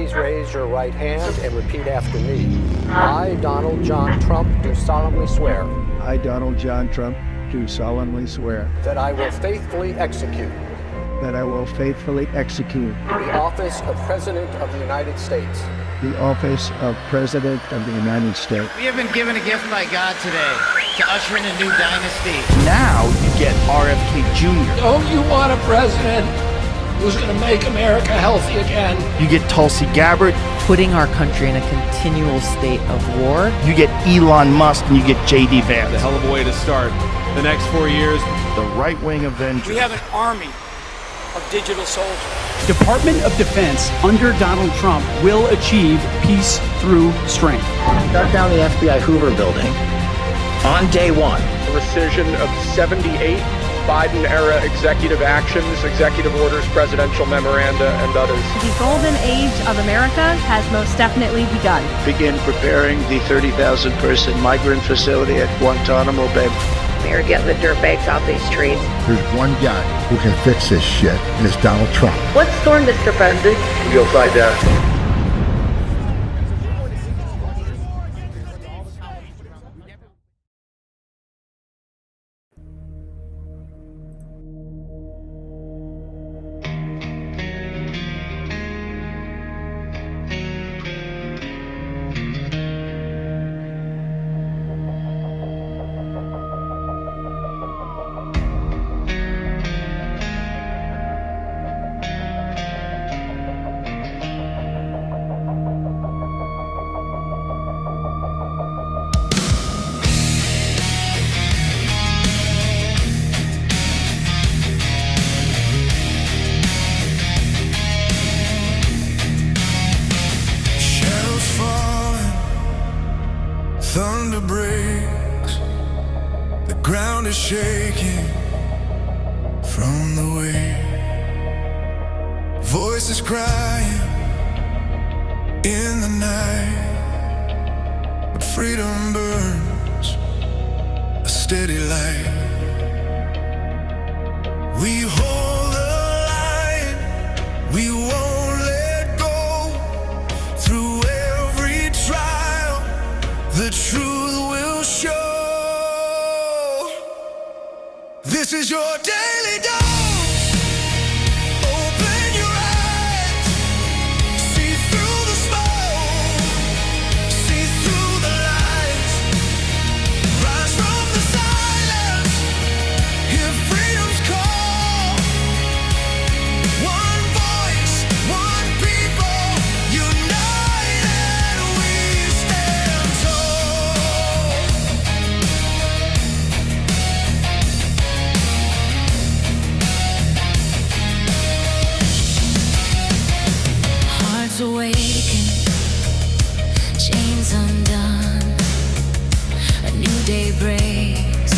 please raise your right hand and repeat after me. I, Donald John Trump, do solemnly swear. I, Donald John Trump, do solemnly swear. That I will faithfully execute. That I will faithfully execute. The office of President of the United States. The office of President of the United States. We have been given a gift by God today to usher in a new dynasty. Now you get RFK Jr. Don't you want a president who's going to make America healthy again? You get Tulsi Gabbard. Putting our country in a continual state of war. You get Elon Musk and you get J.D. Vance. A hell of a way to start the next 4 years. The right-wing Avenger. We have an army of digital soldiers. Department of Defense under Donald Trump will achieve peace through strength. Shut down the FBI Hoover building on day one. A rescission of 78 Biden-era executive actions, executive orders, presidential memoranda, and others. The golden age of America has most definitely begun. Begin preparing the 30,000-person migrant facility at Guantanamo Bay. They're getting the dirtbags off these streets. There's one guy who can fix this shit, and it's Donald Trump. What's storm, Mr. President? You'll find out. Thunder breaks, the ground is shaking from the weight. Voices crying in the night, but freedom burns a steady light. We hold the line, we won't let go. Through every trial, the truth will show. This is your daily dose. Open your eyes, see through the smoke, see through the lies. Rise from the silence, hear freedom's call. One voice, one people, united we stand tall. Hearts awaken, chains undone. A new day breaks,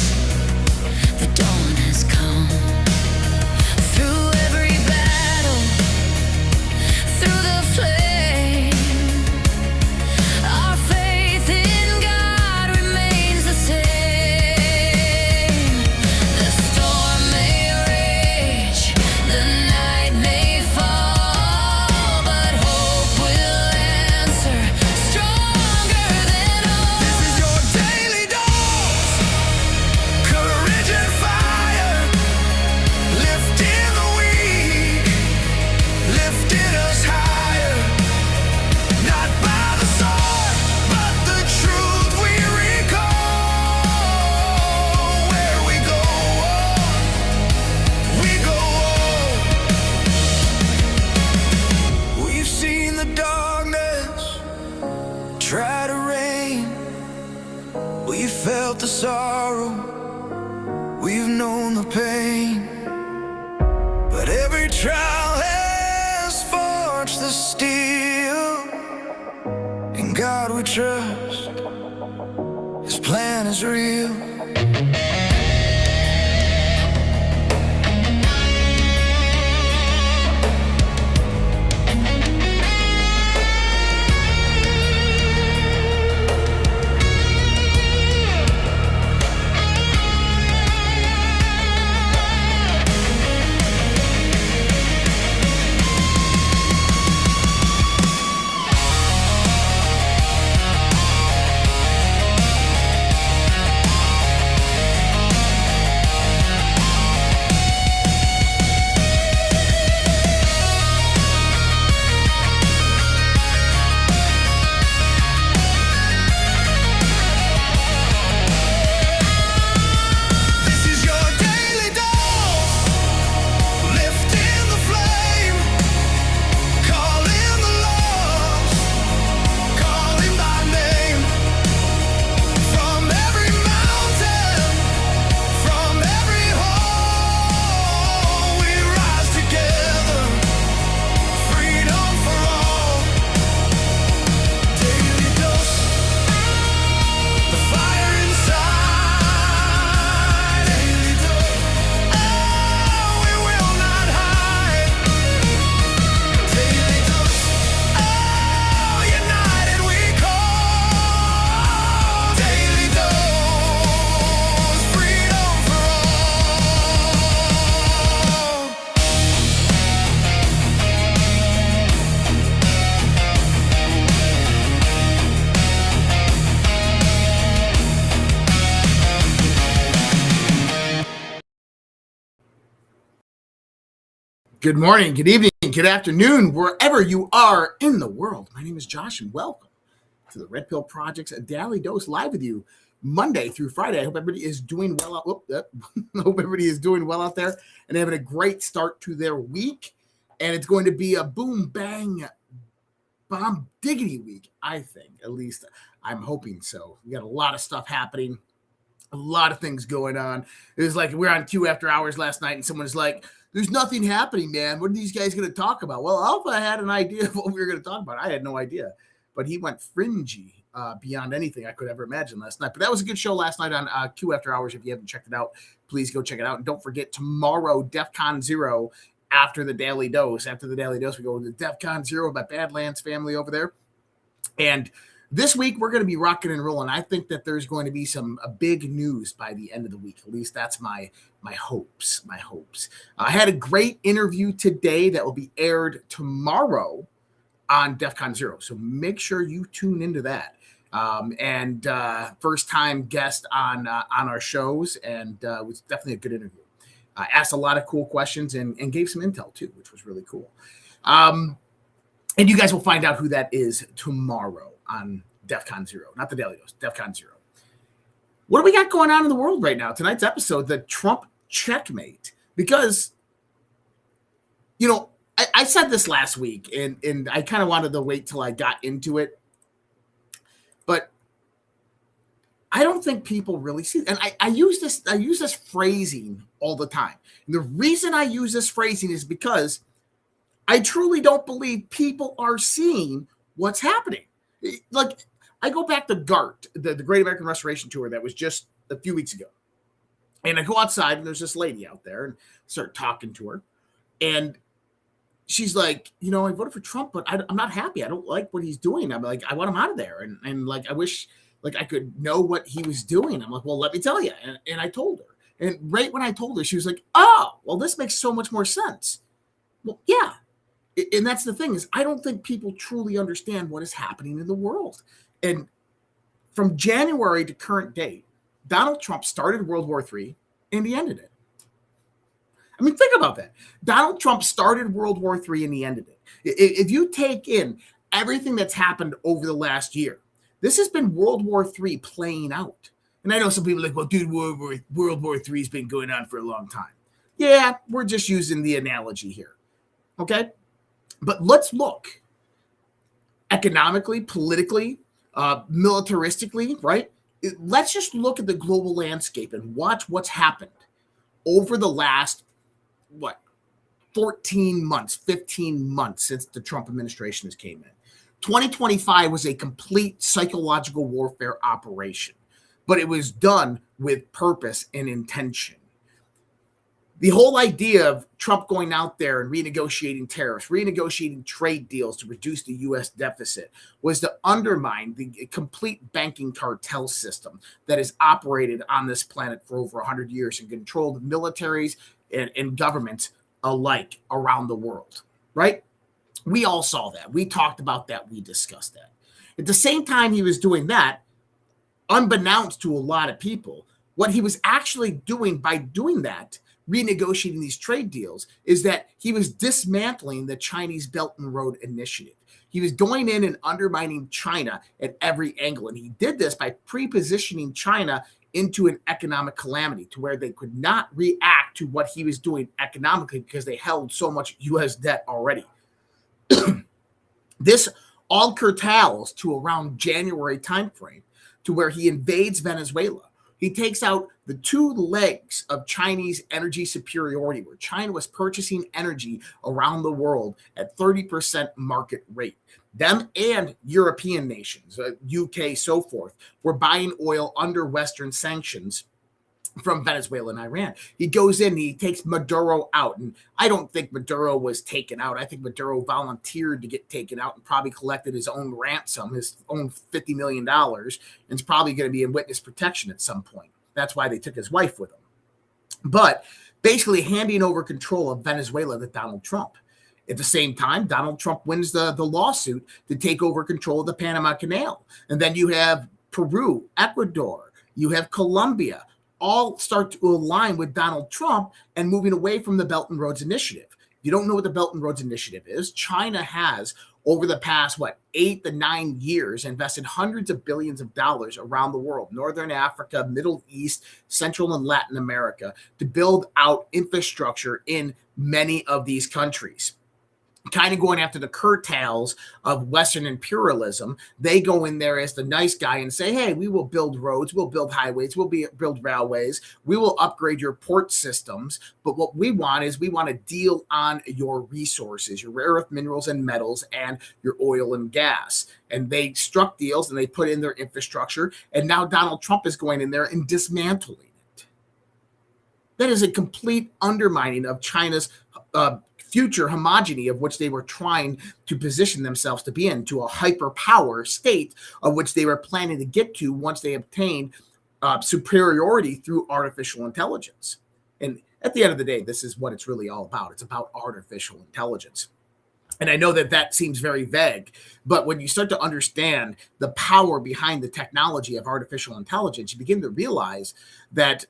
the dawn has come. Through every battle, through the flame, our faith in God remains the same. The storm may rage, the night may fall, but hope will answer stronger than all. This is your daily dose. Courage and fire, lifting the weak, lifting us higher. Not by the sword, but the truth we recall. Where we go, we go. We've seen the darkness try to reign. We felt the sorrow, we've known the pain. But every trial has forged the steel. In God we trust, His plan is real. Good morning, good evening, good afternoon, wherever you are in the world. My name is Josh, and welcome to the Red Pill Project's Daily Dose, live with you Monday through Friday. I hope everybody is doing well hope everybody is doing well out there and having a great start to their week. And it's going to be a boom, bang, bomb, diggity week, I think. At least I'm hoping so. We got a lot of stuff happening, a lot of things going on. It was like we were on Q After Hours last night, and someone was like, "There's nothing happening, man. What are these guys going to talk about?" Well, Alpha had an idea of what we were going to talk about. I had no idea. But he went fringy beyond anything I could ever imagine last night. But that was a good show last night on Q After Hours. If you haven't checked it out, please go check it out. And don't forget, tomorrow, DEFCON 0 after the Daily Dose. After the Daily Dose, we go to DEFCON 0 by Badlands family over there. And this week, we're going to be rocking and rolling. I think that there's going to be some big news by the end of the week. At least that's my hopes. I had a great interview today that will be aired tomorrow on DEFCON 0. So make sure you tune into that. First-time guest on our shows, and it was definitely a good interview. Asked a lot of cool questions and gave some intel, too, which was really cool. And you guys will find out who that is tomorrow on DEFCON 0. Not the Daily Dose, DEFCON 0. What do we got going on in the world right now? Tonight's episode, the Trump checkmate. Because, I said this last week, and I kind of wanted to wait till I got into it. But I don't think people really see it. And I use this phrasing all the time. And the reason I use this phrasing is because I truly don't believe people are seeing what's happening. Like, I go back to GART, the Great American Restoration Tour that was just a few weeks ago. And I go outside, and there's this lady out there, and start talking to her. And she's like, I voted for Trump, but I'm not happy. I don't like what he's doing. I'm like, I want him out of there. And I wish I could know what he was doing. I'm like, well, let me tell you. And I told her. And right when I told her, she was like, oh, well, this makes so much more sense. Well, yeah. And that's the thing, is I don't think people truly understand what is happening in the world. And from January to current date, Donald Trump started World War III and he ended it. I mean, think about that. Donald Trump started World War III and he ended it. If you take in everything that's happened over the last year, this has been World War III playing out. And I know some people are like, well, dude, World War III has been going on for a long time. Yeah, we're just using the analogy here. Okay? But let's look economically, politically, militaristically, right? Let's just look at the global landscape and watch what's happened over the last 14 months, 15 months since the Trump administration has came in. 2025 was a complete psychological warfare operation, but it was done with purpose and intention. The whole idea of Trump going out there and renegotiating tariffs, renegotiating trade deals to reduce the U.S. deficit was to undermine the complete banking cartel system that has operated on this planet for over 100 years and controlled militaries and governments alike around the world, right? We all saw that. We talked about that. We discussed that. At the same time he was doing that, unbeknownst to a lot of people, what he was actually doing by doing that, renegotiating these trade deals, is that he was dismantling the Chinese Belt and Road Initiative. He was going in and undermining China at every angle. And he did this by pre-positioning China into an economic calamity to where they could not react to what he was doing economically because they held so much U.S. debt already. This all curtails to around January timeframe to where he invades Venezuela. He takes out the two legs of Chinese energy superiority, where China was purchasing energy around the world at 30% market rate. Them and European nations, UK, so forth, were buying oil under Western sanctions from Venezuela and Iran. He goes in, he takes Maduro out, and I don't think Maduro was taken out. I think Maduro volunteered to get taken out and probably collected his own ransom, his own $50 million, and is probably going to be in witness protection at some point. That's why they took his wife with him. But basically handing over control of Venezuela to Donald Trump. At the same time, Donald Trump wins the lawsuit to take over control of the Panama Canal. And then you have Peru, Ecuador, you have Colombia, all start to align with Donald Trump and moving away from the Belt and Roads Initiative. you don't know what the Belt and Roads Initiative is, China has, over the past, 8 to 9 years, invested hundreds of billions of dollars around the world, Northern Africa, Middle East, Central and Latin America, to build out infrastructure in many of these countries. Kind of going after the curtails of Western imperialism. They go in there as the nice guy and say, hey, we will build roads, we'll build highways, we'll build railways, we will upgrade your port systems. But what we want is we want to deal on your resources, your rare earth minerals and metals, and your oil and gas. And they struck deals and they put in their infrastructure. And now Donald Trump is going in there and dismantling it. That is a complete undermining of China's future homogeny, of which they were trying to position themselves to be in, to a hyperpower state of which they were planning to get to once they obtained superiority through artificial intelligence. And at the end of the day, this is what it's really all about. It's about artificial intelligence. And I know that that seems very vague, but when you start to understand the power behind the technology of artificial intelligence, you begin to realize that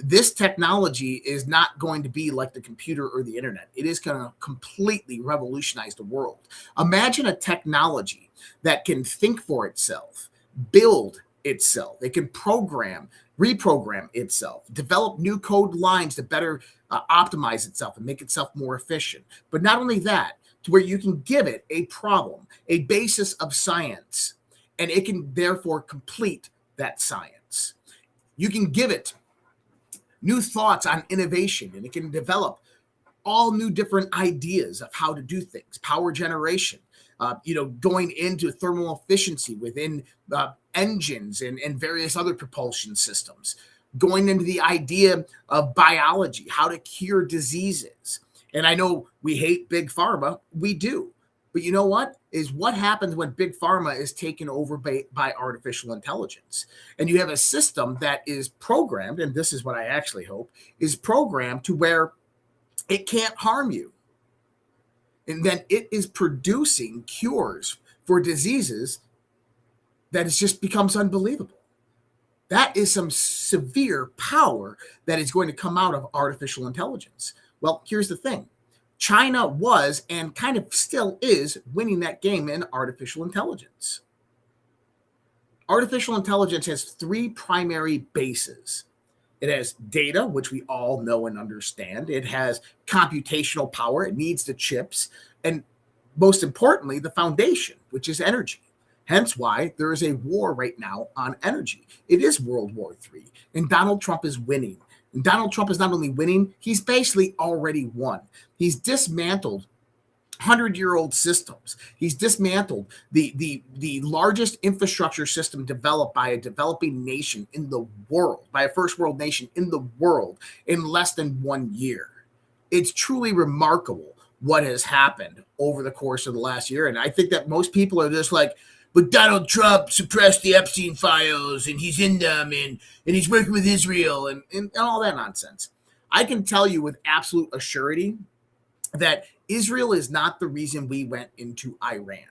this technology is not going to be like the computer or the internet. It is going to completely revolutionize the world. Imagine a technology that can think for itself, build itself. It can reprogram itself, develop new code lines to better optimize itself and make itself more efficient. But not only that, to where you can give it a problem, a basis of science, and it can therefore complete that science. You can give it new thoughts on innovation, and it can develop all new different ideas of how to do things, power generation, going into thermal efficiency within engines and various other propulsion systems, going into the idea of biology, how to cure diseases. And I know we hate big pharma, we do. But you know what happens when big pharma is taken over by artificial intelligence? And you have a system that is programmed, and this is what I actually hope, is programmed to where it can't harm you. And then it is producing cures for diseases that it just becomes unbelievable. That is some severe power that is going to come out of artificial intelligence. Well, here's the thing. China was and kind of still is winning that game in artificial intelligence. Artificial intelligence has 3 primary bases. It has data, which we all know and understand. It has computational power. It needs the chips. And most importantly, the foundation, which is energy. Hence why there is a war right now on energy. It is World War III, and Donald Trump is winning. And Donald Trump is not only winning, he's basically already won. He's dismantled 100-year-old systems. He's dismantled the largest infrastructure system developed by a developing nation in the world, by a first world nation in the world, in less than 1 year. It's truly remarkable what has happened over the course of the last year. And I think that most people are just like, but Donald Trump suppressed the Epstein files, and he's in them, and he's working with Israel, and all that nonsense. I can tell you with absolute assurity that Israel is not the reason we went into Iran.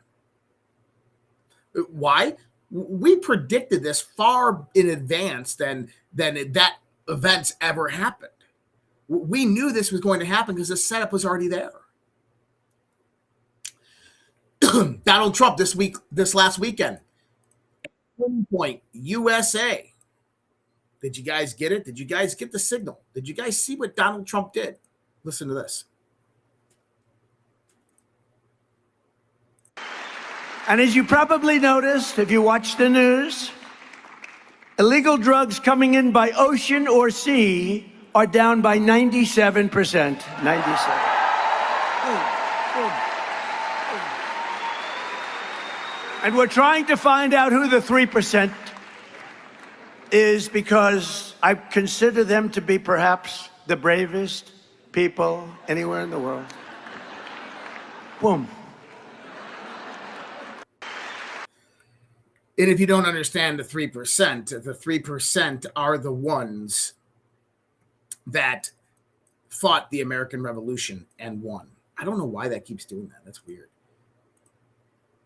Why? We predicted this far in advance than that events ever happened. We knew this was going to happen because the setup was already there. Donald Trump this last weekend, point USA. Did you guys get it? Did you guys get the signal? Did you guys see what Donald Trump did? Listen to this. And as you probably noticed, if you watch the news, illegal drugs coming in by ocean or sea are down by 97%. 97%. And we're trying to find out who the 3% is, because I consider them to be perhaps the bravest people anywhere in the world. Boom. And if you don't understand the 3% are the ones that fought the American Revolution and won. I don't know why that keeps doing that. That's weird.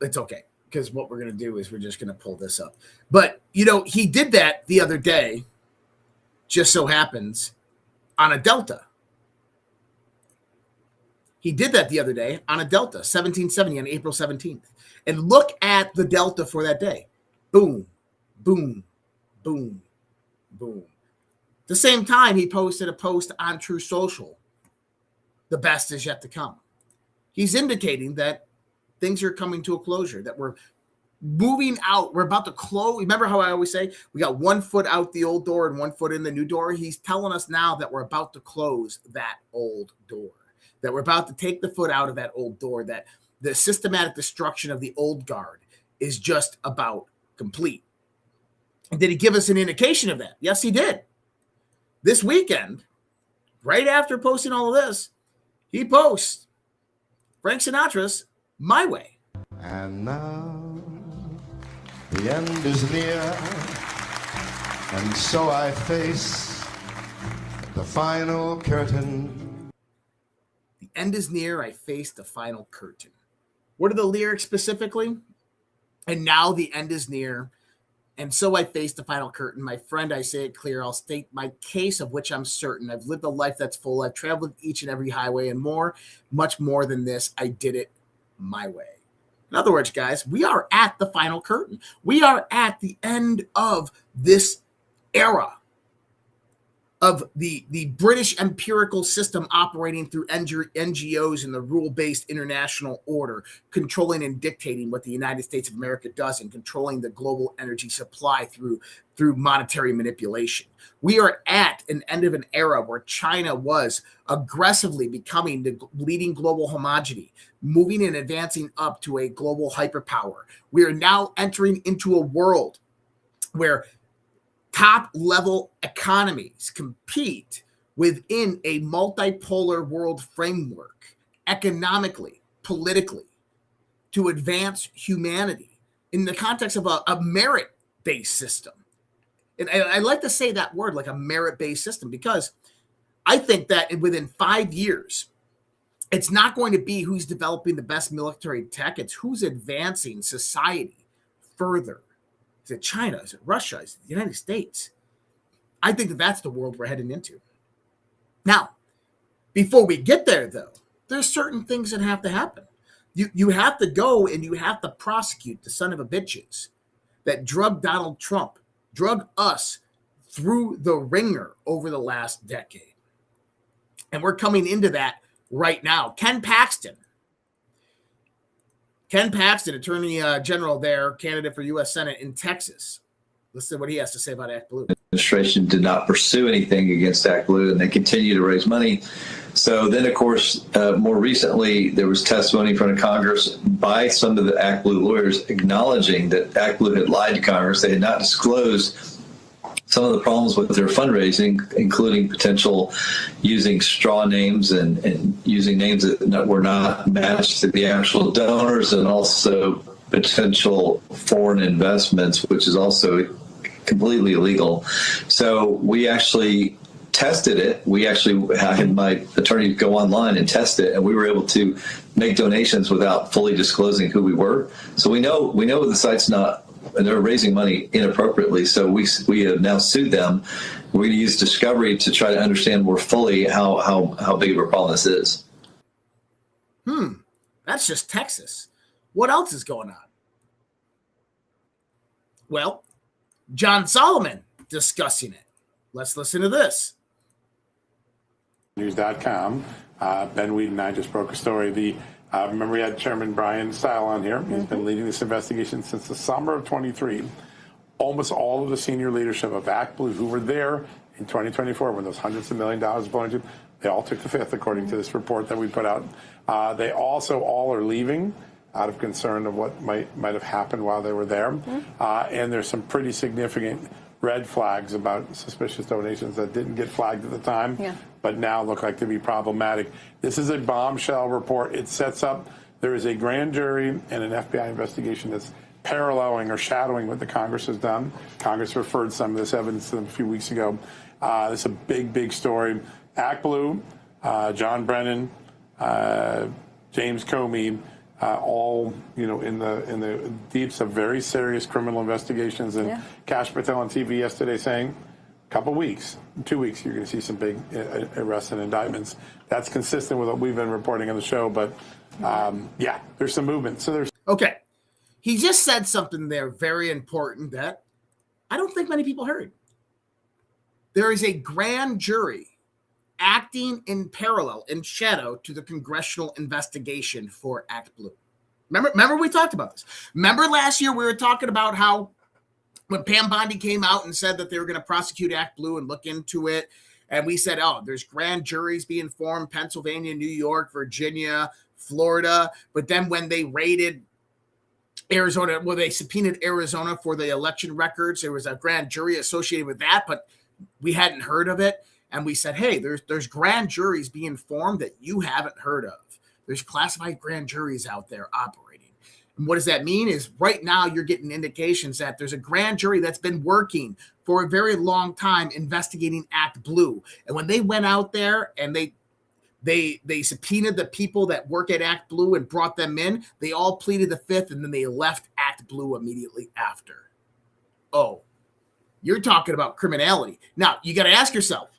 It's okay, because what we're going to do is we're just going to pull this up. But, he did that the other day, just so happens, on a Delta. He did that the other day on a Delta, 1770 on April 17th. And look at the Delta for that day. Boom, boom, boom, boom. At the same time, he posted a post on True Social. The best is yet to come. He's indicating that things are coming to a closure, that we're moving out. We're about to close. Remember how I always say we got 1 foot out the old door and 1 foot in the new door? He's telling us now that we're about to close that old door, that we're about to take the foot out of that old door, that the systematic destruction of the old guard is just about complete. And did he give us an indication of that? Yes, he did. This weekend, right after posting all of this, he posts Frank Sinatra's My Way. And now the end is near, and so I face the final curtain. The end is near, I face the final curtain. What are the lyrics specifically? And now the end is near, and so I face the final curtain. My friend, I say it clear. I'll state my case of which I'm certain. I've lived a life that's full. I've traveled each and every highway and more, much more than this. I did it my way. In other words, guys, we are at the final curtain. We are at the end of this era of the British empirical system operating through NGOs and the rule-based international order, controlling and dictating what the United States of America does and controlling the global energy supply through monetary manipulation. We are at an end of an era where China was aggressively becoming the leading global homogeneity, moving and advancing up to a global hyperpower. We are now entering into a world where top-level economies compete within a multipolar world framework, economically, politically, to advance humanity in the context of a merit-based system. And I like to say that word, like a merit-based system, because I think that within 5 years, it's not going to be who's developing the best military tech. It's who's advancing society further. Is it China? Is it Russia? Is it the United States? I think that that's the world we're heading into. Now, before we get there, though, there's certain things that have to happen. You have to go and you have to prosecute the son of a bitches that drug Donald Trump, drug us through the ringer over the last decade. And we're coming into that right now. Ken Paxton, Attorney General there, candidate for U.S. Senate in Texas. Listen to what he has to say about Act Blue. The administration did not pursue anything against Act Blue, and they continue to raise money. So then, of course, more recently, there was testimony from Congress by some of the Act Blue lawyers acknowledging that Act Blue had lied to Congress. They had not disclosed some of the problems with their fundraising, including potential using straw names and using names that were not matched to the actual donors, and also potential foreign investments, which is also completely illegal. So we actually tested it. We actually had my attorney go online and test it, and we were able to make donations without fully disclosing who we were. So we know the site's not, and they're raising money inappropriately. So we have now sued them. We're going to use discovery to try to understand more fully how big of a problem this is. That's just Texas. What else is going on? Well, John Solomon discussing it. Let's listen to this. News.com. Ben Weed and I just broke a story. Remember we had Chairman Brian Stile on here. He's been leading this investigation since the summer of 23. Almost all of the senior leadership of Act Blue who were there in 2024 when those hundreds of $millions flowing to, they all took the fifth, according to this report that we put out. They also all are leaving out of concern of what might have happened while they were there. And there's some pretty significant red flags about suspicious donations that didn't get flagged at the time, but now look like to be problematic. This is a bombshell report. It sets up, there is a grand jury and an FBI investigation that's paralleling or shadowing what the Congress has done. Congress referred some of this evidence to them a few weeks ago. This is a big, big story. Act Blue, John Brennan, James Comey, all in the deeps of very serious criminal investigations. And Cash Patel on TV yesterday saying couple weeks, 2 weeks, you're going to see some big arrests and indictments. That's consistent with what we've been reporting on the show. But yeah, there's some movement. So there's okay. He just said something there very important that I don't think many people heard. There is a grand jury acting in parallel, in shadow, to the congressional investigation for Act Blue. Remember we talked about this. Remember last year we were talking about how when Pam Bondi came out and said that they were going to prosecute Act Blue and look into it, and we said, oh, there's grand juries being formed, Pennsylvania, New York, Virginia, Florida. But then when they raided Arizona, well, they subpoenaed Arizona for the election records. There was a grand jury associated with that, but we hadn't heard of it. And we said, hey, there's grand juries being formed that you haven't heard of. There's classified grand juries out there operating. And what does that mean is right now you're getting indications that there's a grand jury that's been working for a very long time investigating Act Blue. And when they went out there and they subpoenaed the people that work at Act Blue and brought them in, they all pleaded the fifth, and then they left Act Blue immediately after. Oh, you're talking about criminality. Now, you got to ask yourself,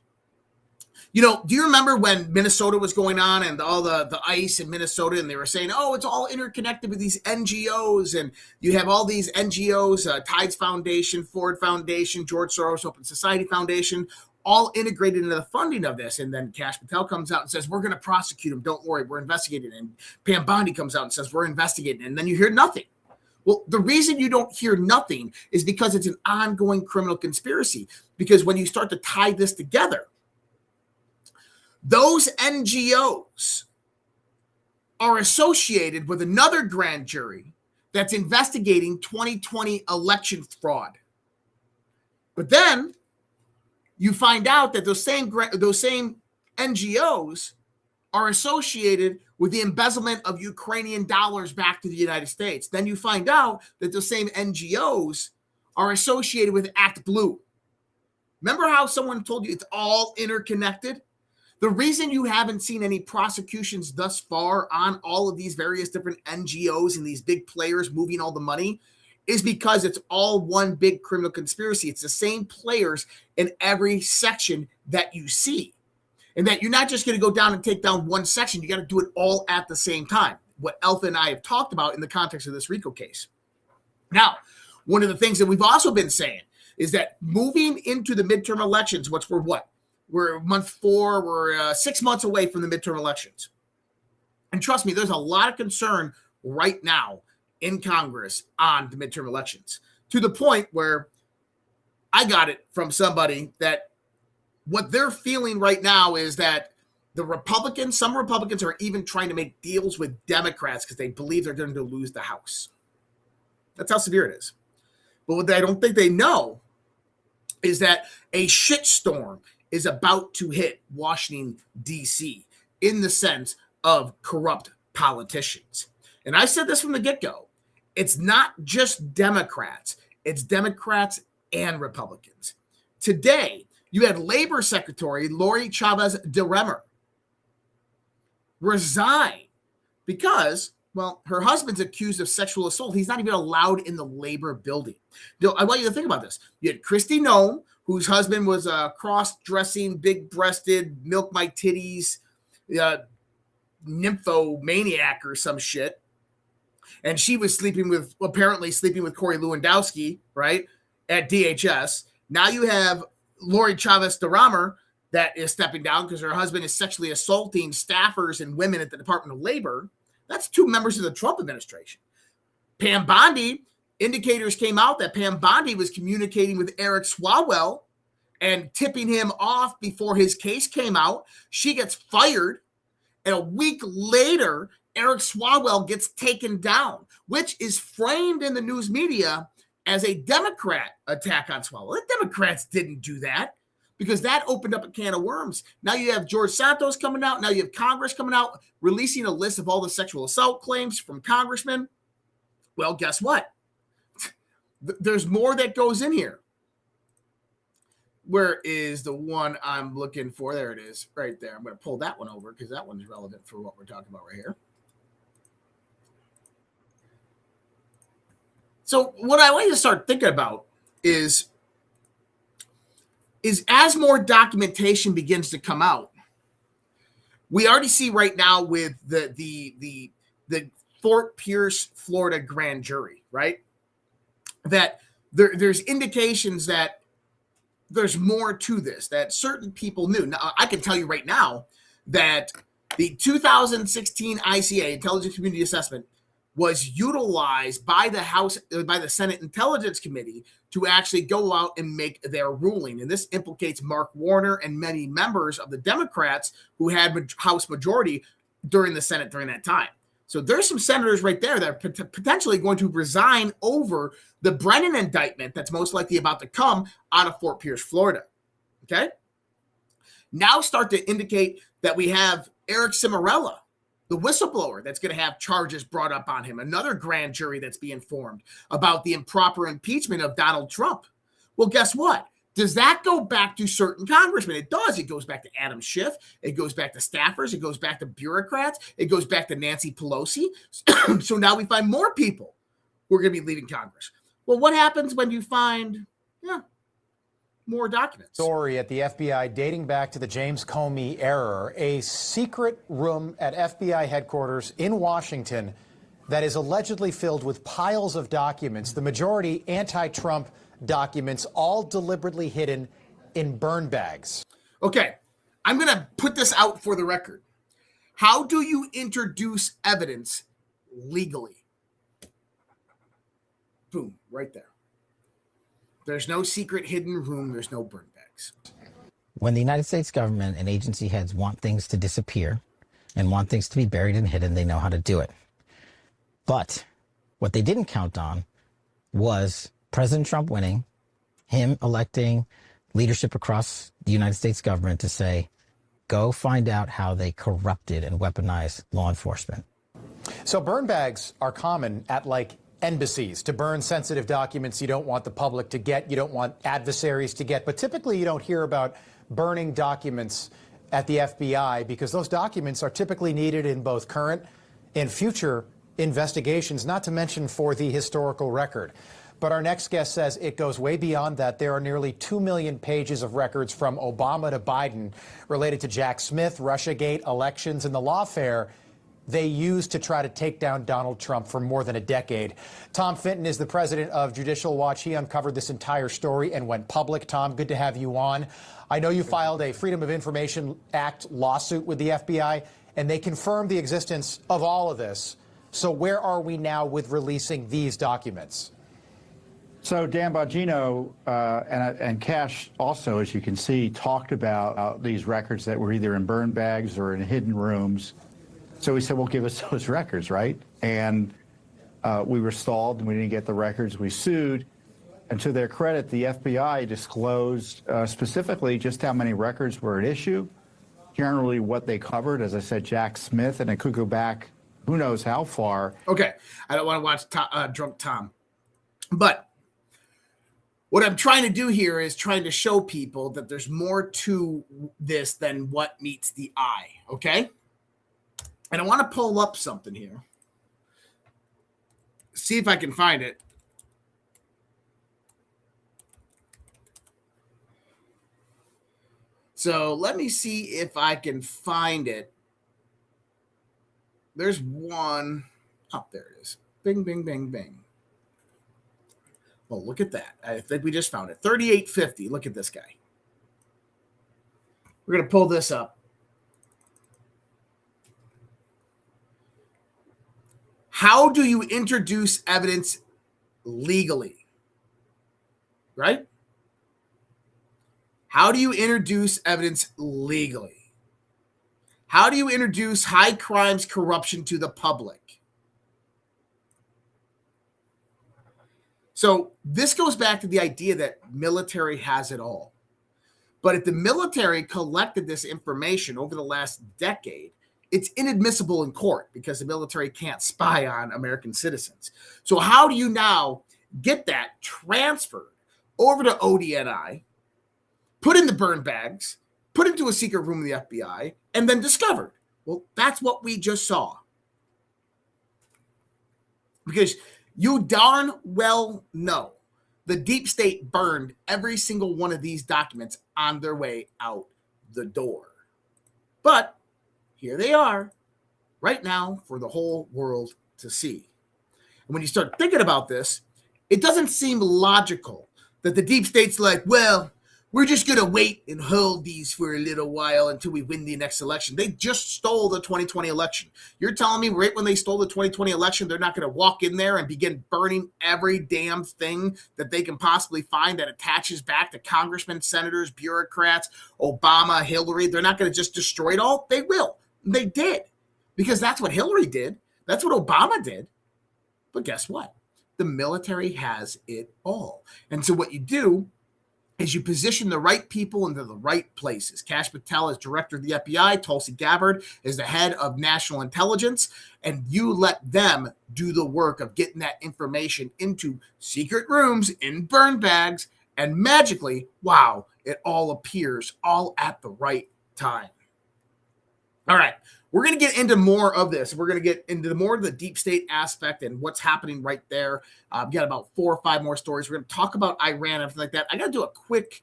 do you remember when Minnesota was going on and all the ICE in Minnesota, and they were saying, oh, it's all interconnected with these NGOs, and you have all these NGOs, Tides Foundation, Ford Foundation, George Soros Open Society Foundation, all integrated into the funding of this. And then Kash Patel comes out and says, we're going to prosecute them. Don't worry, we're investigating. And Pam Bondi comes out and says, we're investigating. And then you hear nothing. Well, the reason you don't hear nothing is because it's an ongoing criminal conspiracy. Because when you start to tie this together, those NGOs are associated with another grand jury that's investigating 2020 election fraud. But then you find out that those same NGOs are associated with the embezzlement of Ukrainian dollars back to the United States. Then you find out that those same NGOs are associated with Act Blue. Remember how someone told you it's all interconnected? The reason you haven't seen any prosecutions thus far on all of these various different NGOs and these big players moving all the money is because it's all one big criminal conspiracy. It's the same players in every section that you see. And that you're not just going to go down and take down one section. You got to do it all at the same time. What Alpha and I have talked about in the context of this RICO case. Now, one of the things that we've also been saying is that moving into the midterm elections, which we're what? We're month 4. We're 6 months away from the midterm elections. And trust me, there's a lot of concern right now in Congress on the midterm elections, to the point where I got it from somebody that what they're feeling right now is that some Republicans are even trying to make deals with Democrats because they believe they're going to lose the House. That's how severe it is. But what I don't think they know is that a shitstorm is about to hit Washington, D.C. in the sense of corrupt politicians. And I said this from the get-go. It's not just Democrats. It's Democrats and Republicans. Today, you had Labor Secretary Lori Chavez DeRemer resign because, well, her husband's accused of sexual assault. He's not even allowed in the labor building. I want you to think about this. You had Kristi Noem, whose husband was a cross-dressing, big-breasted, milk my titties, nymphomaniac or some shit. And she was apparently sleeping with Corey Lewandowski, right, at DHS. Now you have Lori Chavez DeRemer that is stepping down because her husband is sexually assaulting staffers and women at the Department of Labor. That's 2 members of the Trump administration. Pam Bondi, indicators came out that Pam Bondi was communicating with Eric Swalwell and tipping him off before his case came out. She gets fired, and a week later, Eric Swalwell gets taken down, which is framed in the news media as a Democrat attack on Swalwell. The Democrats didn't do that because that opened up a can of worms. Now you have George Santos coming out. Now you have Congress coming out, releasing a list of all the sexual assault claims from congressmen. Well, guess what? There's more that goes in here. Where is the one I'm looking for? There it is, right there. I'm going to pull that one over because that one's relevant for what we're talking about right here. So what I want you to start thinking about is is as more documentation begins to come out, we already see right now with the Fort Pierce, Florida grand jury, right? That there's indications that there's more to this, that certain people knew. Now, I can tell you right now that the 2016 ICA, Intelligence Community Assessment, was utilized by the Senate Intelligence Committee to actually go out and make their ruling. And this implicates Mark Warner and many members of the Democrats who had House majority during the Senate during that time. So there's some senators right there that are potentially going to resign over the Brennan indictment that's most likely about to come out of Fort Pierce, Florida. Okay? Now start to indicate that we have Eric Cimarella, the whistleblower that's going to have charges brought up on him, another grand jury that's being formed about the improper impeachment of Donald Trump. Well, guess what? Does that go back to certain congressmen? It does. It goes back to Adam Schiff. It goes back to staffers. It goes back to bureaucrats. It goes back to Nancy Pelosi. So now we find more people who are going to be leaving Congress. Well, what happens when you find, more documents? Story at the FBI dating back to the James Comey era, a secret room at FBI headquarters in Washington that is allegedly filled with piles of documents, the majority anti-Trump documents, all deliberately hidden in burn bags. Okay, I'm going to put this out for the record. How do you introduce evidence legally? Boom, right there. There's no secret hidden room. There's no burn bags. When the United States government and agency heads want things to disappear and want things to be buried and hidden, they know how to do it. But what they didn't count on was President Trump winning, him electing leadership across the United States government to say, go find out how they corrupted and weaponized law enforcement. So burn bags are common at embassies to burn sensitive documents you don't want the public to get, you don't want adversaries to get. But typically you don't hear about burning documents at the FBI because those documents are typically needed in both current and future investigations, not to mention for the historical record. But our next guest says it goes way beyond that. There are nearly 2 million pages of records from Obama to Biden related to Jack Smith, Russiagate, elections, and the lawfare they used to try to take down Donald Trump for more than a decade. Tom Fenton is the president of Judicial Watch. He uncovered this entire story and went public. Tom, good to have you on. I know you filed a Freedom of Information Act lawsuit with the FBI, and they confirmed the existence of all of this. So where are we now with releasing these documents? So Dan Bongino and Cash also, as you can see, talked about these records that were either in burn bags or in hidden rooms. So we said, well, give us those records, right? And we were stalled and we didn't get the records. We sued. And to their credit, the FBI disclosed specifically just how many records were at issue, generally what they covered. As I said, Jack Smith, and it could go back who knows how far. Okay, I don't want to watch Drunk Tom. But what I'm trying to do here is trying to show people that there's more to this than what meets the eye, okay? And I want to pull up something here. See if I can find it. So let me see if I can find it. There's one. Oh, there it is. Bing, bing, bing, bing. Well, look at that. I think we just found it. 3850. Look at this guy. We're going to pull this up. How do you introduce evidence legally? Right? How do you introduce evidence legally? How do you introduce high crimes corruption to the public? So this goes back to the idea that military has it all. But if the military collected this information over the last decade, it's inadmissible in court because the military can't spy on American citizens. So how do you now get that transferred over to ODNI, put in the burn bags, put into a secret room of the FBI, and then discovered? Well, that's what we just saw. Because you darn well know The deep state burned every single one of these documents on their way out the door. But here they are right now for the whole world to see. And when you start thinking about this, it doesn't seem logical that the deep state's like, well, we're just going to wait and hold these for a little while until we win the next election. They just stole the 2020 election. You're telling me right when they stole the 2020 election, they're not going to walk in there and begin burning every damn thing that they can possibly find that attaches back to congressmen, senators, bureaucrats, Obama, Hillary. They're not going to just destroy it all. They will. They did, because that's what Hillary did. That's what Obama did. But guess what? The military has it all. And so what you do is you position the right people into the right places. Kash Patel is director of the FBI. Tulsi Gabbard is the head of national intelligence. And you let them do the work of getting that information into secret rooms in burn bags. And magically, wow, it all appears all at the right time. All right. We're going to get into more of this. We're going to get into more of the deep state aspect and what's happening right there. We've got about 4 or 5 more stories. We're going to talk about Iran and everything like that. I got to do a quick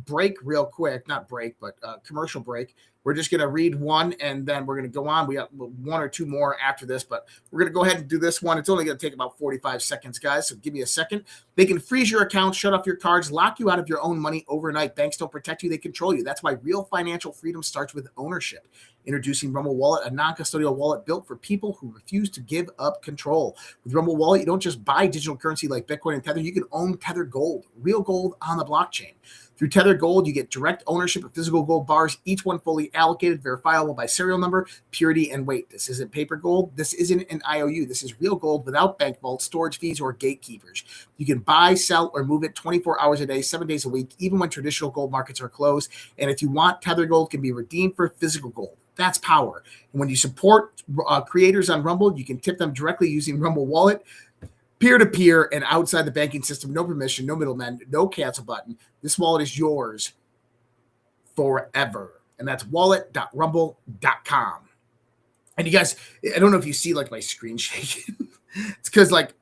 break real quick. Not break, but commercial break. We're just going to read one, and then we're going to go on. We got 1 or 2 more after this, but we're going to go ahead and do this one. It's only going to take about 45 seconds, guys, so give me a second. They can freeze your account, shut off your cards, lock you out of your own money overnight. Banks don't protect you. They control you. That's why real financial freedom starts with ownership. Introducing Rumble Wallet, a non-custodial wallet built for people who refuse to give up control. With Rumble Wallet, you don't just buy digital currency like Bitcoin and Tether. You can own Tether Gold, real gold on the blockchain. Through Tether Gold, you get direct ownership of physical gold bars, each one fully allocated, verifiable by serial number, purity, and weight. This isn't paper gold. This isn't an IOU. This is real gold without bank vaults, storage fees, or gatekeepers. You can buy, sell, or move it 24 hours a day, 7 days a week, even when traditional gold markets are closed. And if you want, Tether Gold can be redeemed for physical gold. That's power. And when you support creators on Rumble, you can tip them directly using Rumble Wallet. Peer-to-peer and outside the banking system, no permission, no middlemen, no cancel button. This wallet is yours forever. And that's wallet.rumble.com. And you guys, I don't know if you see like my screen shaking. It's because like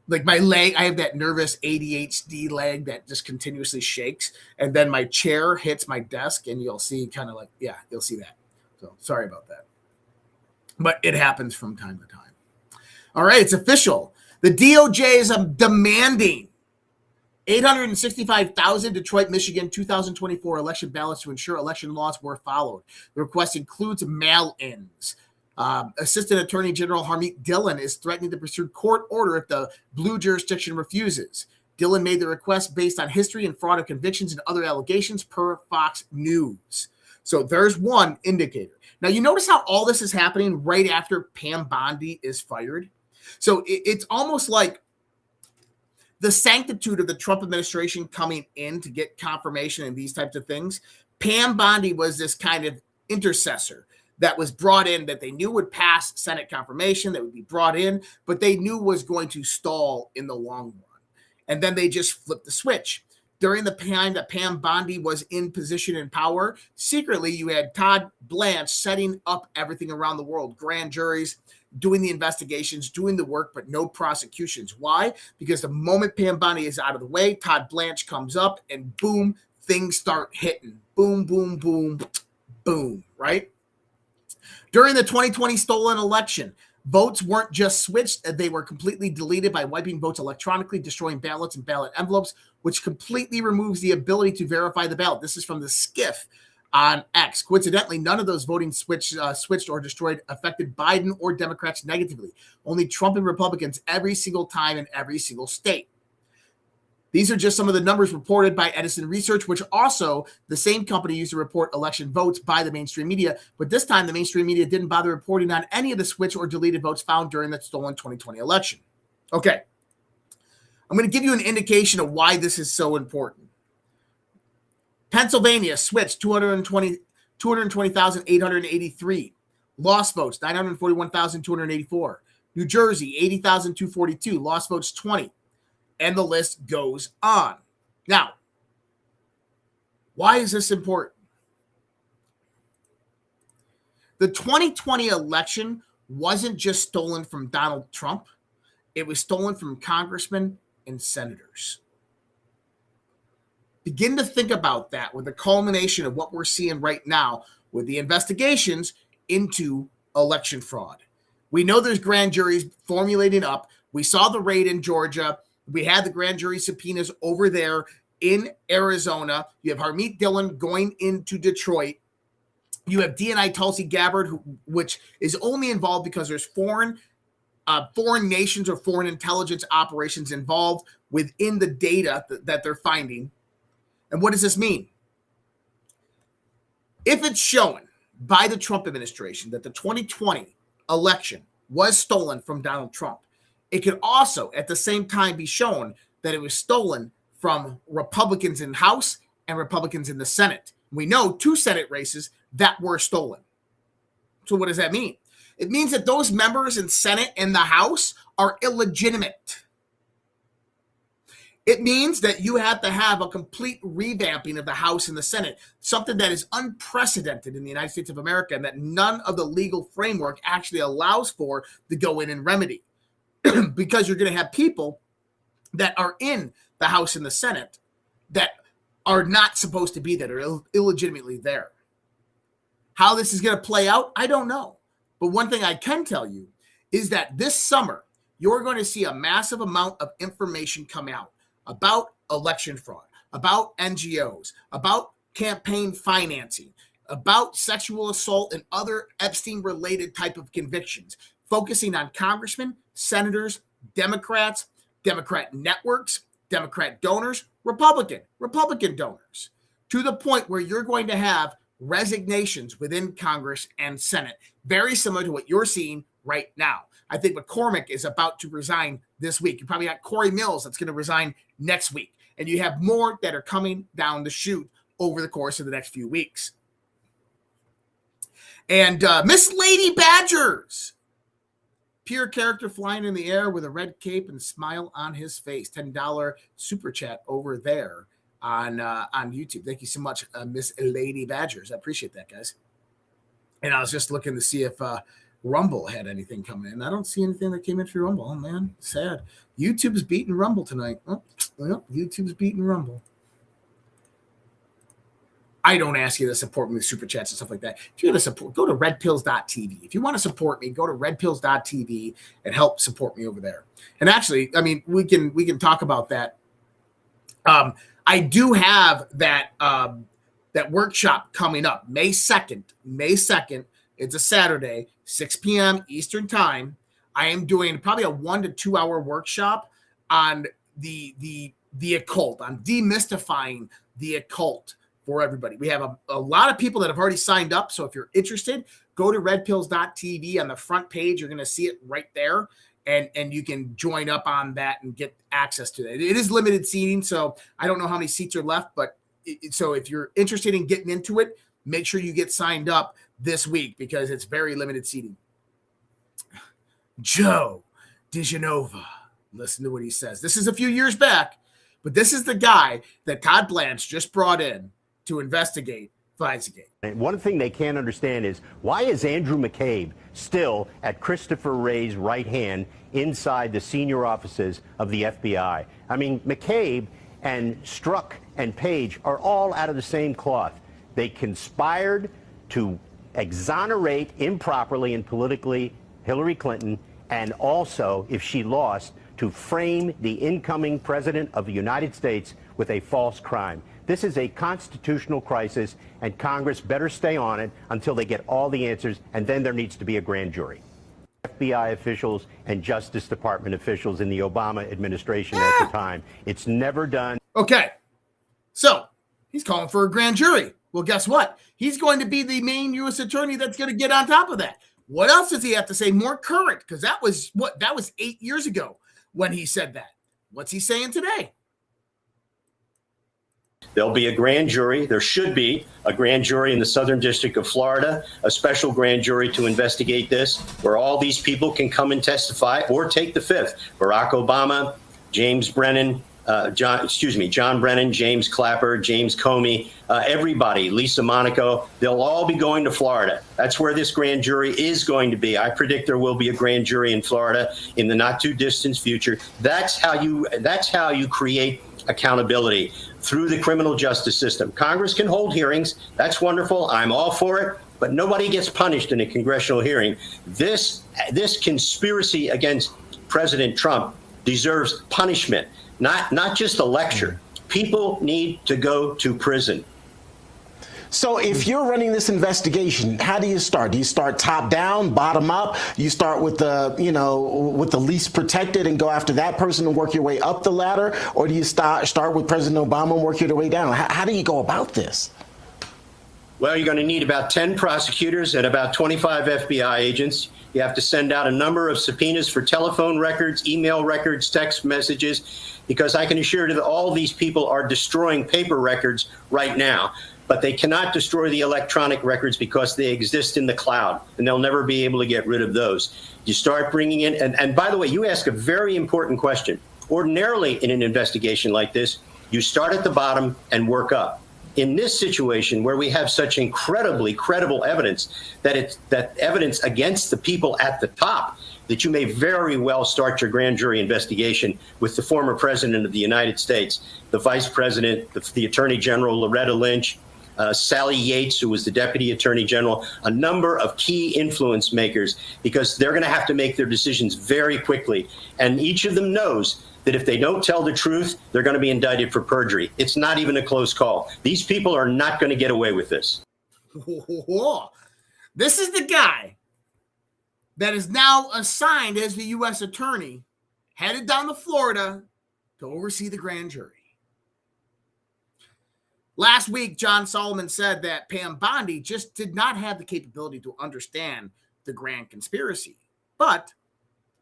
my leg, I have that nervous ADHD leg that just continuously shakes. And then my chair hits my desk and you'll see kind of like, yeah, you'll see that. So sorry about that. But it happens from time to time. All right, it's official. The DOJ is demanding 865,000 Detroit, Michigan 2024 election ballots to ensure election laws were followed. The request includes mail-ins. Assistant Attorney General Harmeet Dillon is threatening to pursue court order if the blue jurisdiction refuses. Dillon made the request based on history and fraud of convictions and other allegations per Fox News. So there's one indicator. Now, you notice how all this is happening right after Pam Bondi is fired? So it's almost like the sanctitude of the Trump administration coming in to get confirmation and these types of things. Pam Bondi was this kind of intercessor that was brought in that they knew would pass Senate confirmation, that would be brought in, but they knew was going to stall in the long run. And then they just flipped the switch. During the time that Pam Bondi was in position and power, secretly you had Todd Blanche setting up everything around the world, grand juries, doing the investigations, doing the work, but no prosecutions. Why? Because the moment Pam Bondi is out of the way, Todd Blanche comes up and boom, things start hitting. Boom, boom, boom, boom, right? During the 2020 stolen election, votes weren't just switched, they were completely deleted by wiping votes electronically, destroying ballots and ballot envelopes, which completely removes the ability to verify the ballot. This is from the Skiff on X. Coincidentally, none of those voting switched or destroyed affected Biden or Democrats negatively. Only Trump and Republicans every single time in every single state. These are just some of the numbers reported by Edison Research, which also the same company used to report election votes by the mainstream media. But this time, the mainstream media didn't bother reporting on any of the switched or deleted votes found during the stolen 2020 election. Okay. I'm going to give you an indication of why this is so important. Pennsylvania switched 220,883. Lost votes, 941,284. New Jersey, 80,242. Lost votes, 20. And the list goes on. Now, why is this important? The 2020 election wasn't just stolen from Donald Trump. It was stolen from congressmen and senators. begin to think about that with the culmination of what we're seeing right now with the investigations into election fraud. We know there's grand juries formulating up. We saw the raid in Georgia. We had the grand jury subpoenas over there in Arizona. You have Harmeet Dillon going into Detroit. You have DNI Tulsi Gabbard, which is only involved because there's foreign nations or foreign intelligence operations involved within the data that they're finding. And what does this mean? If it's shown by the Trump administration that the 2020 election was stolen from Donald Trump, it could also at the same time be shown that it was stolen from Republicans in the House and Republicans in the Senate. We know 2 Senate races that were stolen. So what does that mean? It means that those members in Senate and the House are illegitimate. It means that you have to have a complete revamping of the House and the Senate, something that is unprecedented in the United States of America and that none of the legal framework actually allows for to go in and remedy. Because you're going to have people that are in the House and the Senate that are not supposed to be there, or illegitimately there. How this is going to play out, I don't know. But one thing I can tell you is that this summer, you're going to see a massive amount of information come out about election fraud, about NGOs, about campaign financing, about sexual assault and other Epstein-related type of convictions, focusing on congressmen, senators, Democrats, Democrat networks, Democrat donors, Republican donors, to the point where you're going to have resignations within Congress and Senate, very similar to what you're seeing right now. I think McCormick is about to resign this week. You probably got Corey Mills that's going to resign next week. And you have more that are coming down the chute over the course of the next few weeks. And Miss Lady Badgers, pure character flying in the air with a red cape and smile on his face. $10 super chat over there on YouTube. Thank you so much, Miss Lady Badgers. I appreciate that, guys. And I was just looking to see if Rumble had anything coming in. I don't see anything that came in through Rumble. Oh, man, sad. YouTube's beating Rumble tonight. Oh, well, YouTube's beating Rumble. I don't ask you to support me with super chats and stuff like that. If you're going to support, go to redpills.tv. If you want to support me, go to redpills.tv and help support me over there. And actually, I mean, we can talk about that. I do have that that workshop coming up May 2nd. May 2nd. It's a Saturday, 6 p.m. Eastern time. I am doing probably a 1 to 2 hour workshop on the occult, on demystifying the occult for everybody. We have a lot of people that have already signed up. So if you're interested, go to redpills.tv. On the front page, you're going to see it right there. And you can join up on that and get access to it. It is limited seating, so I don't know how many seats are left. But so if you're interested in getting into it, make sure you get signed up this week because it's very limited seating. Joe DiGenova, listen to what he says. This is a few years back, but this is the guy that Todd Blanche just brought in to investigate Versicolor. And one thing they can't understand is why is Andrew McCabe still at Christopher Wray's right hand inside the senior offices of the FBI? I mean, McCabe and Strzok and Page are all out of the same cloth. They conspired to exonerate improperly and politically Hillary Clinton, and also, if she lost, to frame the incoming president of the United States with a false crime. This is a constitutional crisis, and Congress better stay on it until they get all the answers, and then there needs to be a grand jury. FBI officials and Justice Department officials in the Obama administration at the time. It's never done. Okay, so he's calling for a grand jury. Well, guess what? He's going to be the main U.S. attorney that's going to get on top of that. What else does he have to say? More current, because that was 8 years ago when he said that. What's he saying today? There'll be a grand jury. There should be a grand jury in the Southern District of Florida, a special grand jury to investigate this, where all these people can come and testify or take the fifth. Barack Obama, James Brennan, John Brennan, James Clapper, James Comey, everybody, Lisa Monaco, they'll all be going to Florida. That's where this grand jury is going to be. I predict there will be a grand jury in Florida in the not too distant future. That's how you create accountability. through the criminal justice system. Congress can hold hearings. That's wonderful. I'm all for it. But nobody gets punished in a congressional hearing. This conspiracy against President Trump deserves punishment, not just a lecture. People need to go to prison. So if you're running this investigation, how do you start? Do you start top down, bottom up? You start with the, with the least protected and go after that person and work your way up the ladder? Or do you start with President Obama and work your way down? How do you go about this? Well, you're going to need about 10 prosecutors and about 25 FBI agents. You have to send out a number of subpoenas for telephone records, email records, text messages, because I can assure you that all these people are destroying paper records right now. But they cannot destroy the electronic records because they exist in the cloud, and they'll never be able to get rid of those. You start bringing in, and by the way, you ask a very important question. Ordinarily, in an investigation like this, you start at the bottom and work up. In this situation, where we have such incredibly credible evidence that evidence against the people at the top, that you may very well start your grand jury investigation with the former president of the United States, the vice president, the attorney general, Loretta Lynch, Sally Yates, who was the deputy attorney general, a number of key influence makers, because they're going to have to make their decisions very quickly. And each of them knows that if they don't tell the truth, they're going to be indicted for perjury. It's not even a close call. These people are not going to get away with this. This is the guy that is now assigned as the U.S. attorney, headed down to Florida to oversee the grand jury. Last week, John Solomon said that Pam Bondi just did not have the capability to understand the grand conspiracy. But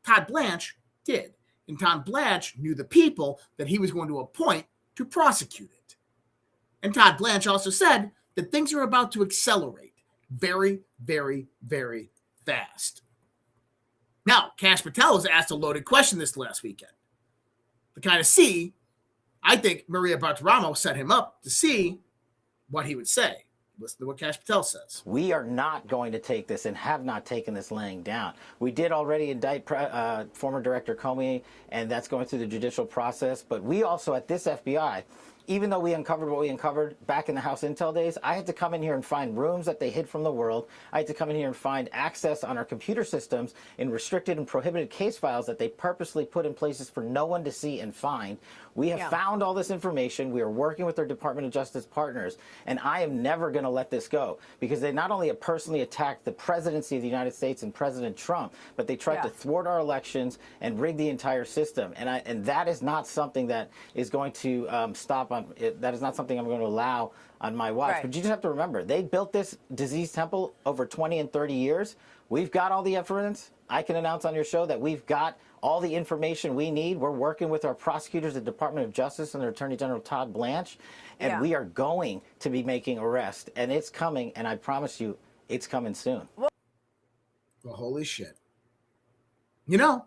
Todd Blanche did. And Todd Blanche knew the people that he was going to appoint to prosecute it. And Todd Blanche also said that things are about to accelerate very, very, very fast. Now, Kash Patel was asked a loaded question this last weekend to kind of see. I think Maria Bartiromo set him up to see what he would say. Listen to what Kash Patel says. We are not going to take this and have not taken this laying down. We did already indict former Director Comey, and that's going through the judicial process. But we also, at this FBI, even though we uncovered what we uncovered back in the House Intel days, I had to come in here and find rooms that they hid from the world. I had to come in here and find access on our computer systems in restricted and prohibited case files that they purposely put in places for no one to see and find. We have found all this information. We are working with our Department of Justice partners, and I am never going to let this go, because they not only have personally attacked the presidency of the United States and President Trump, but they tried to thwart our elections and rig the entire system. And that is not something that is going to stop. That is not something I'm going to allow on my watch. Right. But you just have to remember, they built this disease temple over 20 and 30 years. We've got all the evidence. I can announce on your show that we've got all the information we need. We're working with our prosecutors at the Department of Justice and their Attorney General Todd Blanche, and we are going to be making arrests, and it's coming, and I promise you, it's coming soon. Well, holy shit. You know,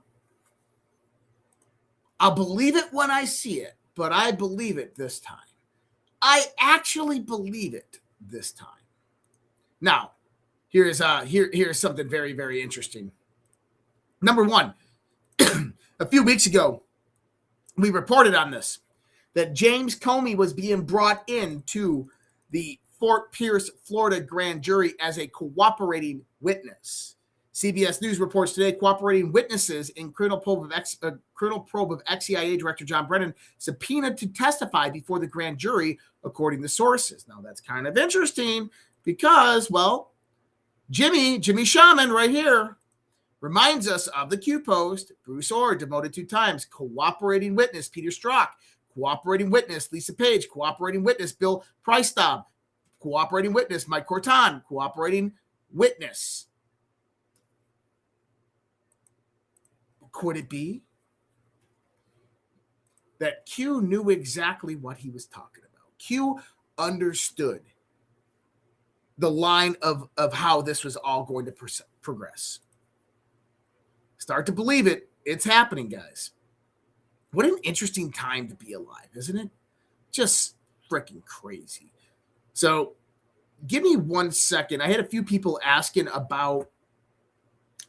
I'll believe it when I see it, but I believe it this time. I actually believe it this time. Now, here's something very, very interesting. Number one, a few weeks ago, we reported on this, that James Comey was being brought into the Fort Pierce, Florida grand jury as a cooperating witness. CBS News reports today cooperating witnesses in criminal probe of ex-CIA Director John Brennan subpoenaed to testify before the grand jury, according to sources. Now, that's kind of interesting because, well, Jimmy Shaman right here reminds us of the Q post. Bruce Orr, demoted 2 times. Cooperating witness, Peter Strzok. Cooperating witness, Lisa Page. Cooperating witness, Bill Priestov. Cooperating witness, Mike Corton. Cooperating witness. Could it be that Q knew exactly what he was talking about? Q understood the line of how this was all going to progress. Start to believe it. It's happening, guys. What an interesting time to be alive, isn't it? Just freaking crazy. So give me 1 second. I had a few people asking about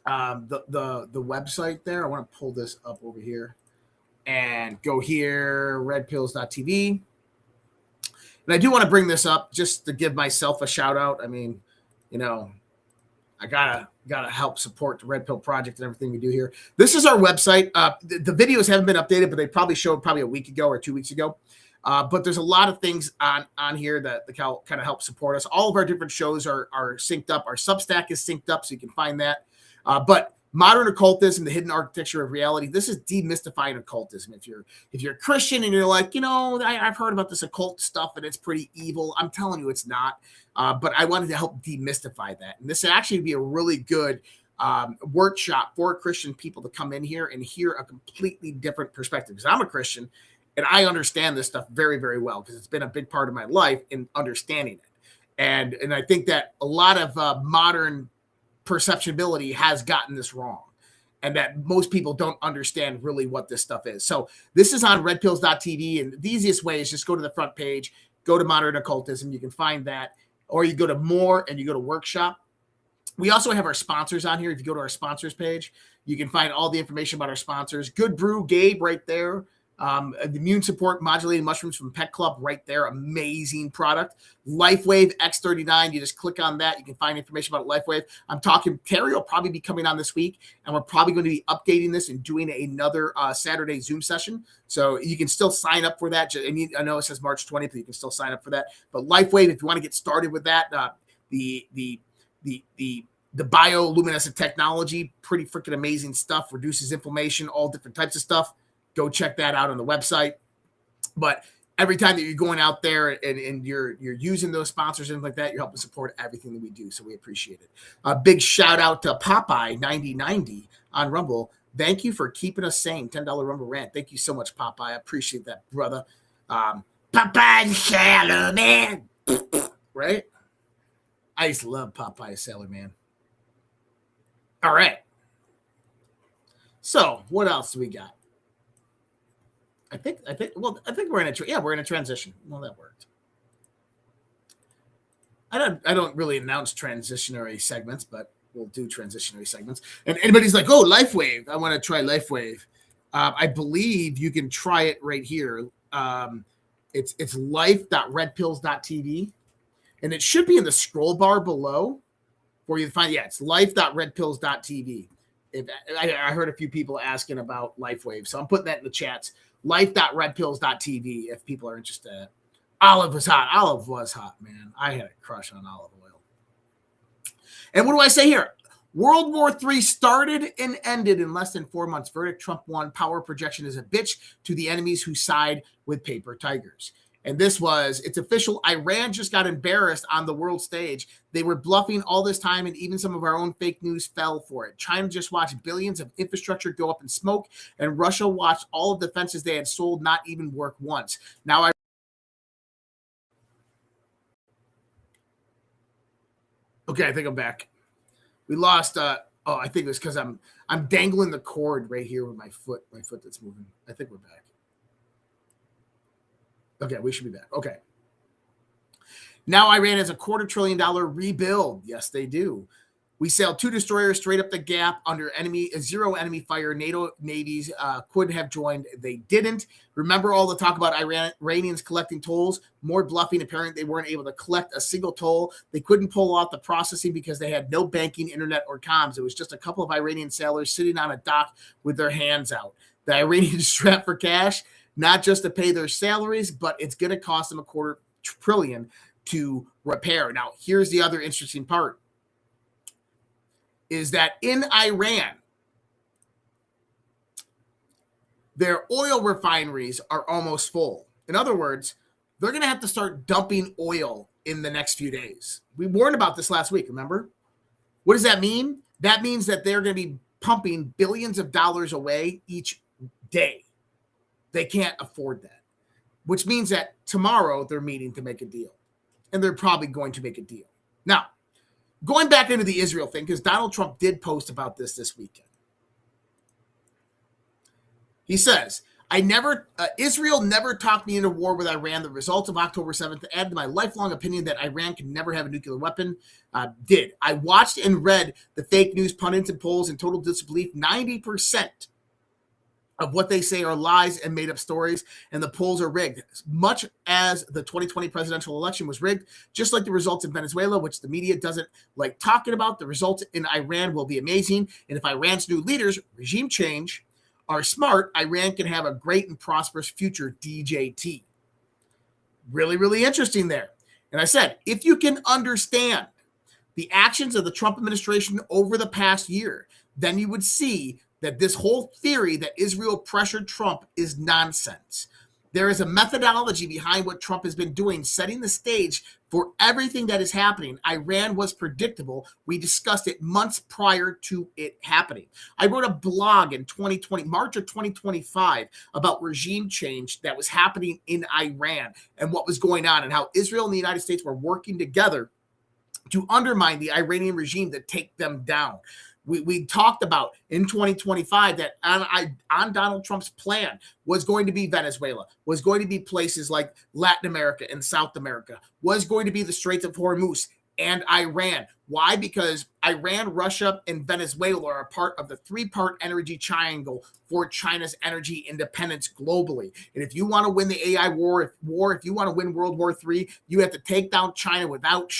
the website there. I want to pull this up over here and go here, redpills.tv. And I do want to bring this up just to give myself a shout out. I mean, I gotta help support the Red Pill Project and everything we do here. This is our website. The videos haven't been updated, but they probably showed a week ago or 2 weeks ago. But there's a lot of things on here that kind of help support us. All of our different shows are synced up. Our Substack is synced up, so you can find that. But Modern Occultism, the Hidden Architecture of Reality. This is demystifying occultism. If you're a Christian and you're like, I've heard about this occult stuff and it's pretty evil, I'm telling you it's not. But I wanted to help demystify that. And this would actually be a really good workshop for Christian people to come in here and hear a completely different perspective. Because I'm a Christian and I understand this stuff very, very well because it's been a big part of my life in understanding it. And I think that a lot of modern perceptibility has gotten this wrong, and that most people don't understand really what this stuff is. So this is on redpills.tv, and the easiest way is just go to the front page, go to Modern Occultism. You can find that, or you go to More and you go to Workshop. We also have our sponsors on here. If you go to our sponsors page, you can find all the information about our sponsors. GOODBRU, Gabe, right there. The immune support modulating mushrooms from Pet Club right there. Amazing product. Lifewave X39. You just click on that. You can find information about Lifewave. I'm talking, Terry will probably be coming on this week, and we're probably going to be updating this and doing another Saturday Zoom session. So you can still sign up for that. I know it says March 20th, but you can still sign up for that. But Lifewave, if you want to get started with that, the bioluminescent technology, pretty freaking amazing stuff. Reduces inflammation, all different types of stuff. Go check that out on the website. But every time that you're going out there and you're using those sponsors and like that, you're helping support everything that we do. So we appreciate it. A big shout out to Popeye 9090 on Rumble. Thank you for keeping us sane. $10 Rumble rant. Thank you so much, Popeye. I appreciate that, brother. Popeye the Sailor Man. Right? I used to love Popeye the Sailor Man. All right. So what else do we got? I think we're in a transition. Well, that worked. I don't really announce transitionary segments, but we'll do transitionary segments. And anybody's like, oh, Lifewave. I want to try Lifewave. I believe you can try it right here. It's life.redpills.tv. And it should be in the scroll bar below where you find, it's life.redpills.tv. I heard a few people asking about Lifewave, so I'm putting that in the chats. Life.redpills.tv if people are interested. Olive was hot. Olive was hot, man. I had a crush on olive oil. And what do I say here? World War III started and ended in less than 4 months. Verdict: Trump won. Power projection is a bitch to the enemies who side with paper tigers. And it's official. Iran just got embarrassed on the world stage. They were bluffing all this time, and even some of our own fake news fell for it. China just watched billions of infrastructure go up in smoke, and Russia watched all of the fences they had sold not even work once. Now Okay, I think I'm back. We lost. I think it was because I'm dangling the cord right here with my foot that's moving. I think we're back. Okay, we should be back. Okay. Now Iran has a $250 billion rebuild. Yes, they do. We sailed 2 destroyers straight up the gap under zero enemy fire. NATO navies could have joined. They didn't. Remember all the talk about Iranians collecting tolls? More bluffing. Apparently, they weren't able to collect a single toll. They couldn't pull off the processing because they had no banking, internet, or comms. It was just a couple of Iranian sailors sitting on a dock with their hands out. The Iranians strapped for cash, not just to pay their salaries, but it's going to cost them $250 billion to repair. Now, here's the other interesting part, is that in Iran, their oil refineries are almost full. In other words, they're going to have to start dumping oil in the next few days. We warned about this last week, remember? What does that mean? That means that they're going to be pumping billions of dollars away each day. They can't afford that, which means that tomorrow they're meeting to make a deal, and they're probably going to make a deal. Now, going back into the Israel thing, because Donald Trump did post about this weekend. He says, Israel never talked me into war with Iran. The results of October 7th add to my lifelong opinion that Iran can never have a nuclear weapon. I watched and read the fake news pundits and polls in total disbelief. 90% of what they say are lies and made up stories, and the polls are rigged, much as the 2020 presidential election was rigged, just like the results in Venezuela, which the media doesn't like talking about. The results in Iran will be amazing, and if Iran's new leaders, regime change, are smart, Iran can have a great and prosperous future, DJT. Really, really interesting there. And I said, if you can understand the actions of the Trump administration over the past year, then you would see that this whole theory that Israel pressured Trump is nonsense. There is a methodology behind what Trump has been doing, setting the stage for everything that is happening. Iran was predictable. We discussed it months prior to it happening. I wrote a blog in March of 2025, about regime change that was happening in Iran and what was going on, and how Israel and the United States were working together to undermine the Iranian regime to take them down. We talked about in 2025 that on Donald Trump's plan was going to be Venezuela, was going to be places like Latin America and South America, was going to be the Straits of Hormuz and Iran. Why? Because Iran, Russia, and Venezuela are a part of the three-part energy triangle for China's energy independence globally. And if you want to win the AI war, if you want to win World War III, you have to take down China without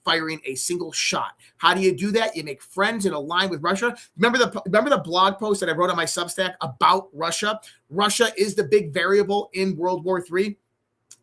firing a single shot. How do you do that? You make friends and align with Russia. Remember the blog post that I wrote on my Substack about Russia? Russia is the big variable in World War III.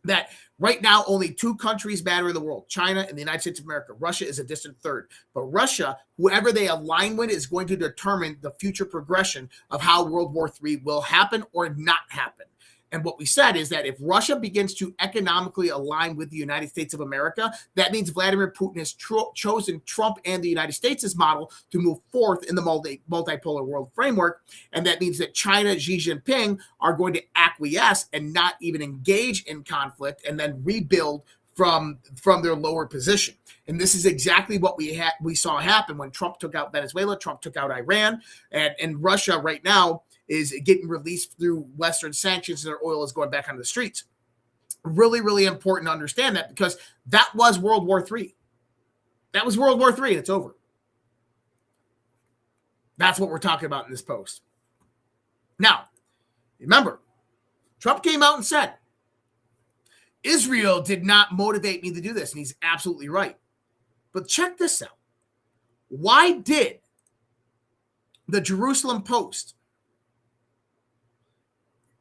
That right now only two countries matter in the world, China and the United States of America. Russia is a distant third. But Russia, whoever they align with, is going to determine the future progression of how World War III will happen or not happen. And what we said is that if Russia begins to economically align with the United States of America, that means Vladimir Putin has chosen Trump and the United States' model to move forth in the multipolar world framework. And that means that China, Xi Jinping, are going to acquiesce and not even engage in conflict and then rebuild from their lower position. And this is exactly what we saw happen when Trump took out Venezuela, Trump took out Iran, and Russia right now is getting released through Western sanctions, and their oil is going back onto the streets. Really, really important to understand that, because that was World War III. That was World War III, and it's over. That's what we're talking about in this post. Now, remember, Trump came out and said, Israel did not motivate me to do this, and he's absolutely right. But check this out. Why did the Jerusalem Post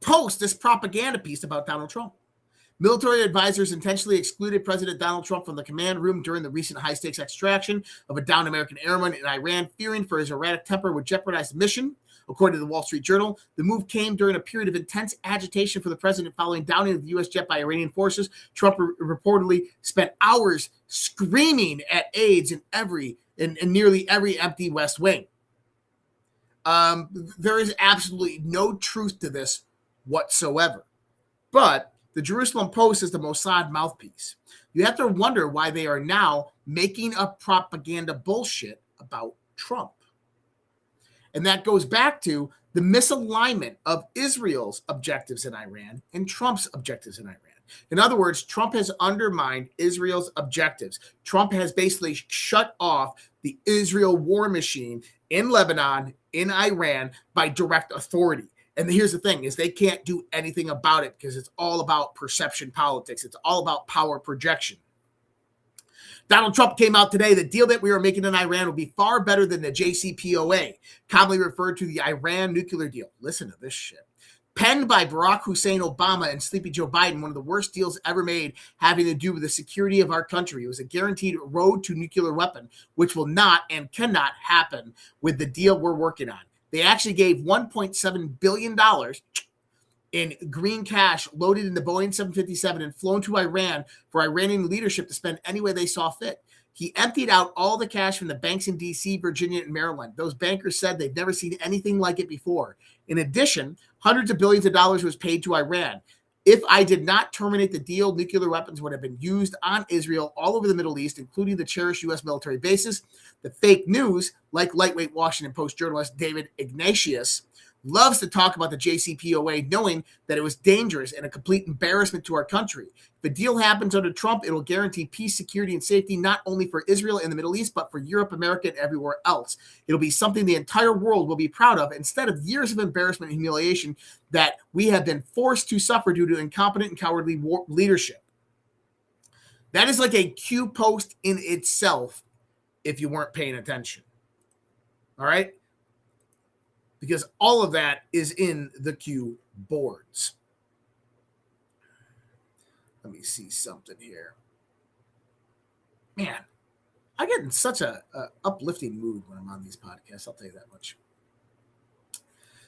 post this propaganda piece about Donald Trump? Military advisors intentionally excluded President Donald Trump from the command room during the recent high-stakes extraction of a downed American airman in Iran, fearing for his erratic temper would jeopardize the mission. According to the Wall Street Journal, the move came during a period of intense agitation for the president following downing of the U.S. jet by Iranian forces. Trump reportedly spent hours screaming at aides in nearly every empty West Wing. There is absolutely no truth to this whatsoever. But the Jerusalem Post is the Mossad mouthpiece. You have to wonder why they are now making up propaganda bullshit about Trump. And that goes back to the misalignment of Israel's objectives in Iran and Trump's objectives in Iran. In other words, Trump has undermined Israel's objectives. Trump has basically shut off the Israel war machine in Lebanon, in Iran, by direct authority. And here's the thing, is they can't do anything about it because it's all about perception politics. It's all about power projection. Donald Trump came out today. The deal that we are making in Iran will be far better than the JCPOA, commonly referred to the Iran nuclear deal. Listen to this shit. Penned by Barack Hussein Obama and Sleepy Joe Biden, one of the worst deals ever made having to do with the security of our country. It was a guaranteed road to nuclear weapon, which will not and cannot happen with the deal we're working on. They actually gave $1.7 billion in green cash loaded in the Boeing 757 and flown to Iran for Iranian leadership to spend any way they saw fit. He emptied out all the cash from the banks in D.C., Virginia, and Maryland. Those bankers said they've never seen anything like it before. In addition, hundreds of billions of dollars was paid to Iran. If I did not terminate the deal, nuclear weapons would have been used on Israel all over the Middle East, including the cherished U.S. military bases. The fake news, like lightweight Washington Post journalist David Ignatius, loves to talk about the JCPOA, knowing that it was dangerous and a complete embarrassment to our country. If a deal happens under Trump, it'll guarantee peace, security, and safety, not only for Israel and the Middle East, but for Europe, America, and everywhere else. It'll be something the entire world will be proud of, instead of years of embarrassment and humiliation that we have been forced to suffer due to incompetent and cowardly leadership. That is like a Q post in itself if you weren't paying attention. All right? Because all of that is in the Q boards. Let me see something here. Man, I get in such a uplifting mood when I'm on these podcasts. I'll tell you that much.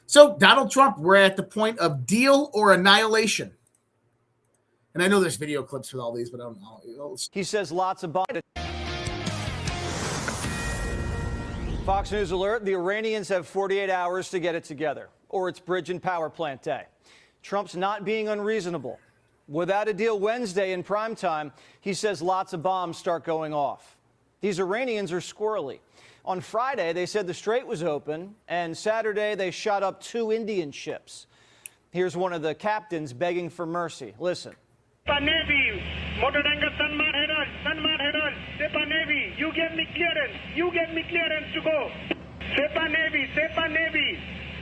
So, Donald Trump, we're at the point of deal or annihilation. And I know there's video clips for all these, but I don't know. He says lots of bombs. Fox News alert, the Iranians have 48 hours to get it together, or it's bridge and power plant day. Trump's not being unreasonable. Without a deal Wednesday in primetime, he says lots of bombs start going off. These Iranians are squirrely. On Friday, they said the Strait was open, and Saturday they shot up 2 Indian ships. Here's one of the captains begging for mercy. Listen. Navy, Sepa Navy, you get me clearance. You get me clearance to go. Sepa Navy,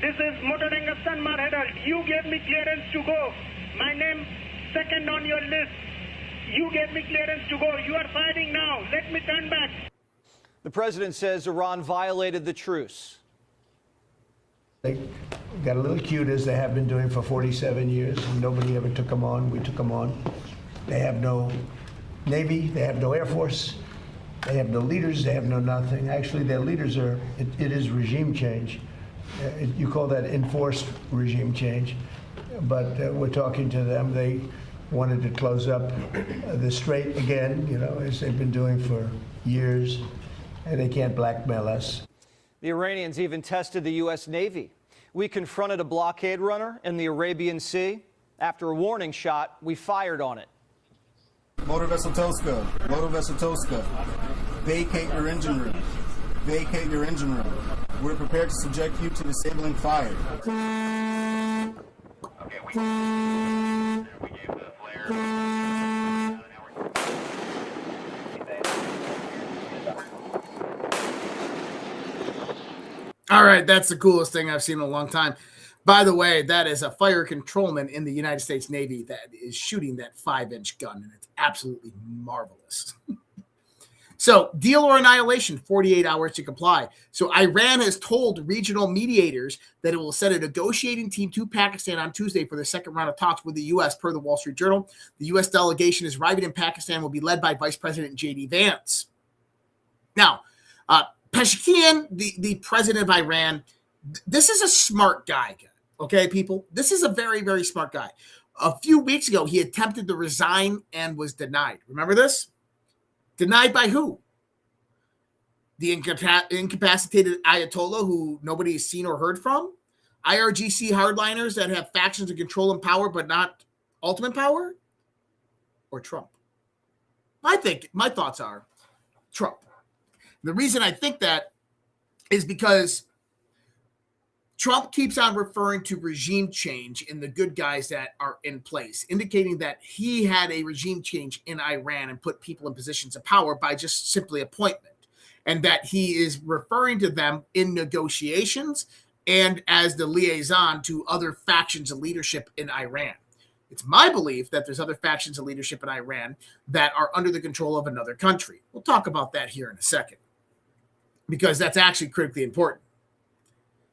this is Motoranga Sanmar Herald. You get me clearance to go. My name second on your list. You get me clearance to go. You are fighting now. Let me turn back. The president says Iran violated the truce. They got a little cute, as they have been doing for 47 years, and nobody ever took them on. We took them on. They have no Navy, they have no Air Force, they have no leaders, they have no nothing. Actually, their leaders are, it is regime change. You call that enforced regime change. But we're talking to them. They wanted to close up the Strait again, you know, as they've been doing for years, and they can't blackmail us. The Iranians even tested the U.S. Navy. We confronted a blockade runner in the Arabian Sea. After a warning shot, we fired on it. Motor Vessel Tosca, vacate your engine room. Vacate your engine room. We're prepared to subject you to disabling fire. All right, that's the coolest thing I've seen in a long time. By the way, that is a fire controlman in the United States Navy that is shooting that 5-inch gun, and it's absolutely marvelous. So, deal or annihilation, 48 hours to comply. So, Iran has told regional mediators that it will send a negotiating team to Pakistan on Tuesday for the second round of talks with the U.S., per the Wall Street Journal. The U.S. delegation is arriving in Pakistan, will be led by Vice President J.D. Vance. Now, Pezeshkian, the president of Iran, this is a smart guy, okay, people? This is a very, very smart guy. A few weeks ago, he attempted to resign and was denied. Remember this? Denied by who? The incapacitated Ayatollah who nobody has seen or heard from? IRGC hardliners that have factions of control and power but not ultimate power? Or Trump? My thoughts are Trump. The reason I think that is because Trump keeps on referring to regime change in the good guys that are in place, indicating that he had a regime change in Iran and put people in positions of power by just simply appointment, and that he is referring to them in negotiations and as the liaison to other factions of leadership in Iran. It's my belief that there's other factions of leadership in Iran that are under the control of another country. We'll talk about that here in a second, because that's actually critically important.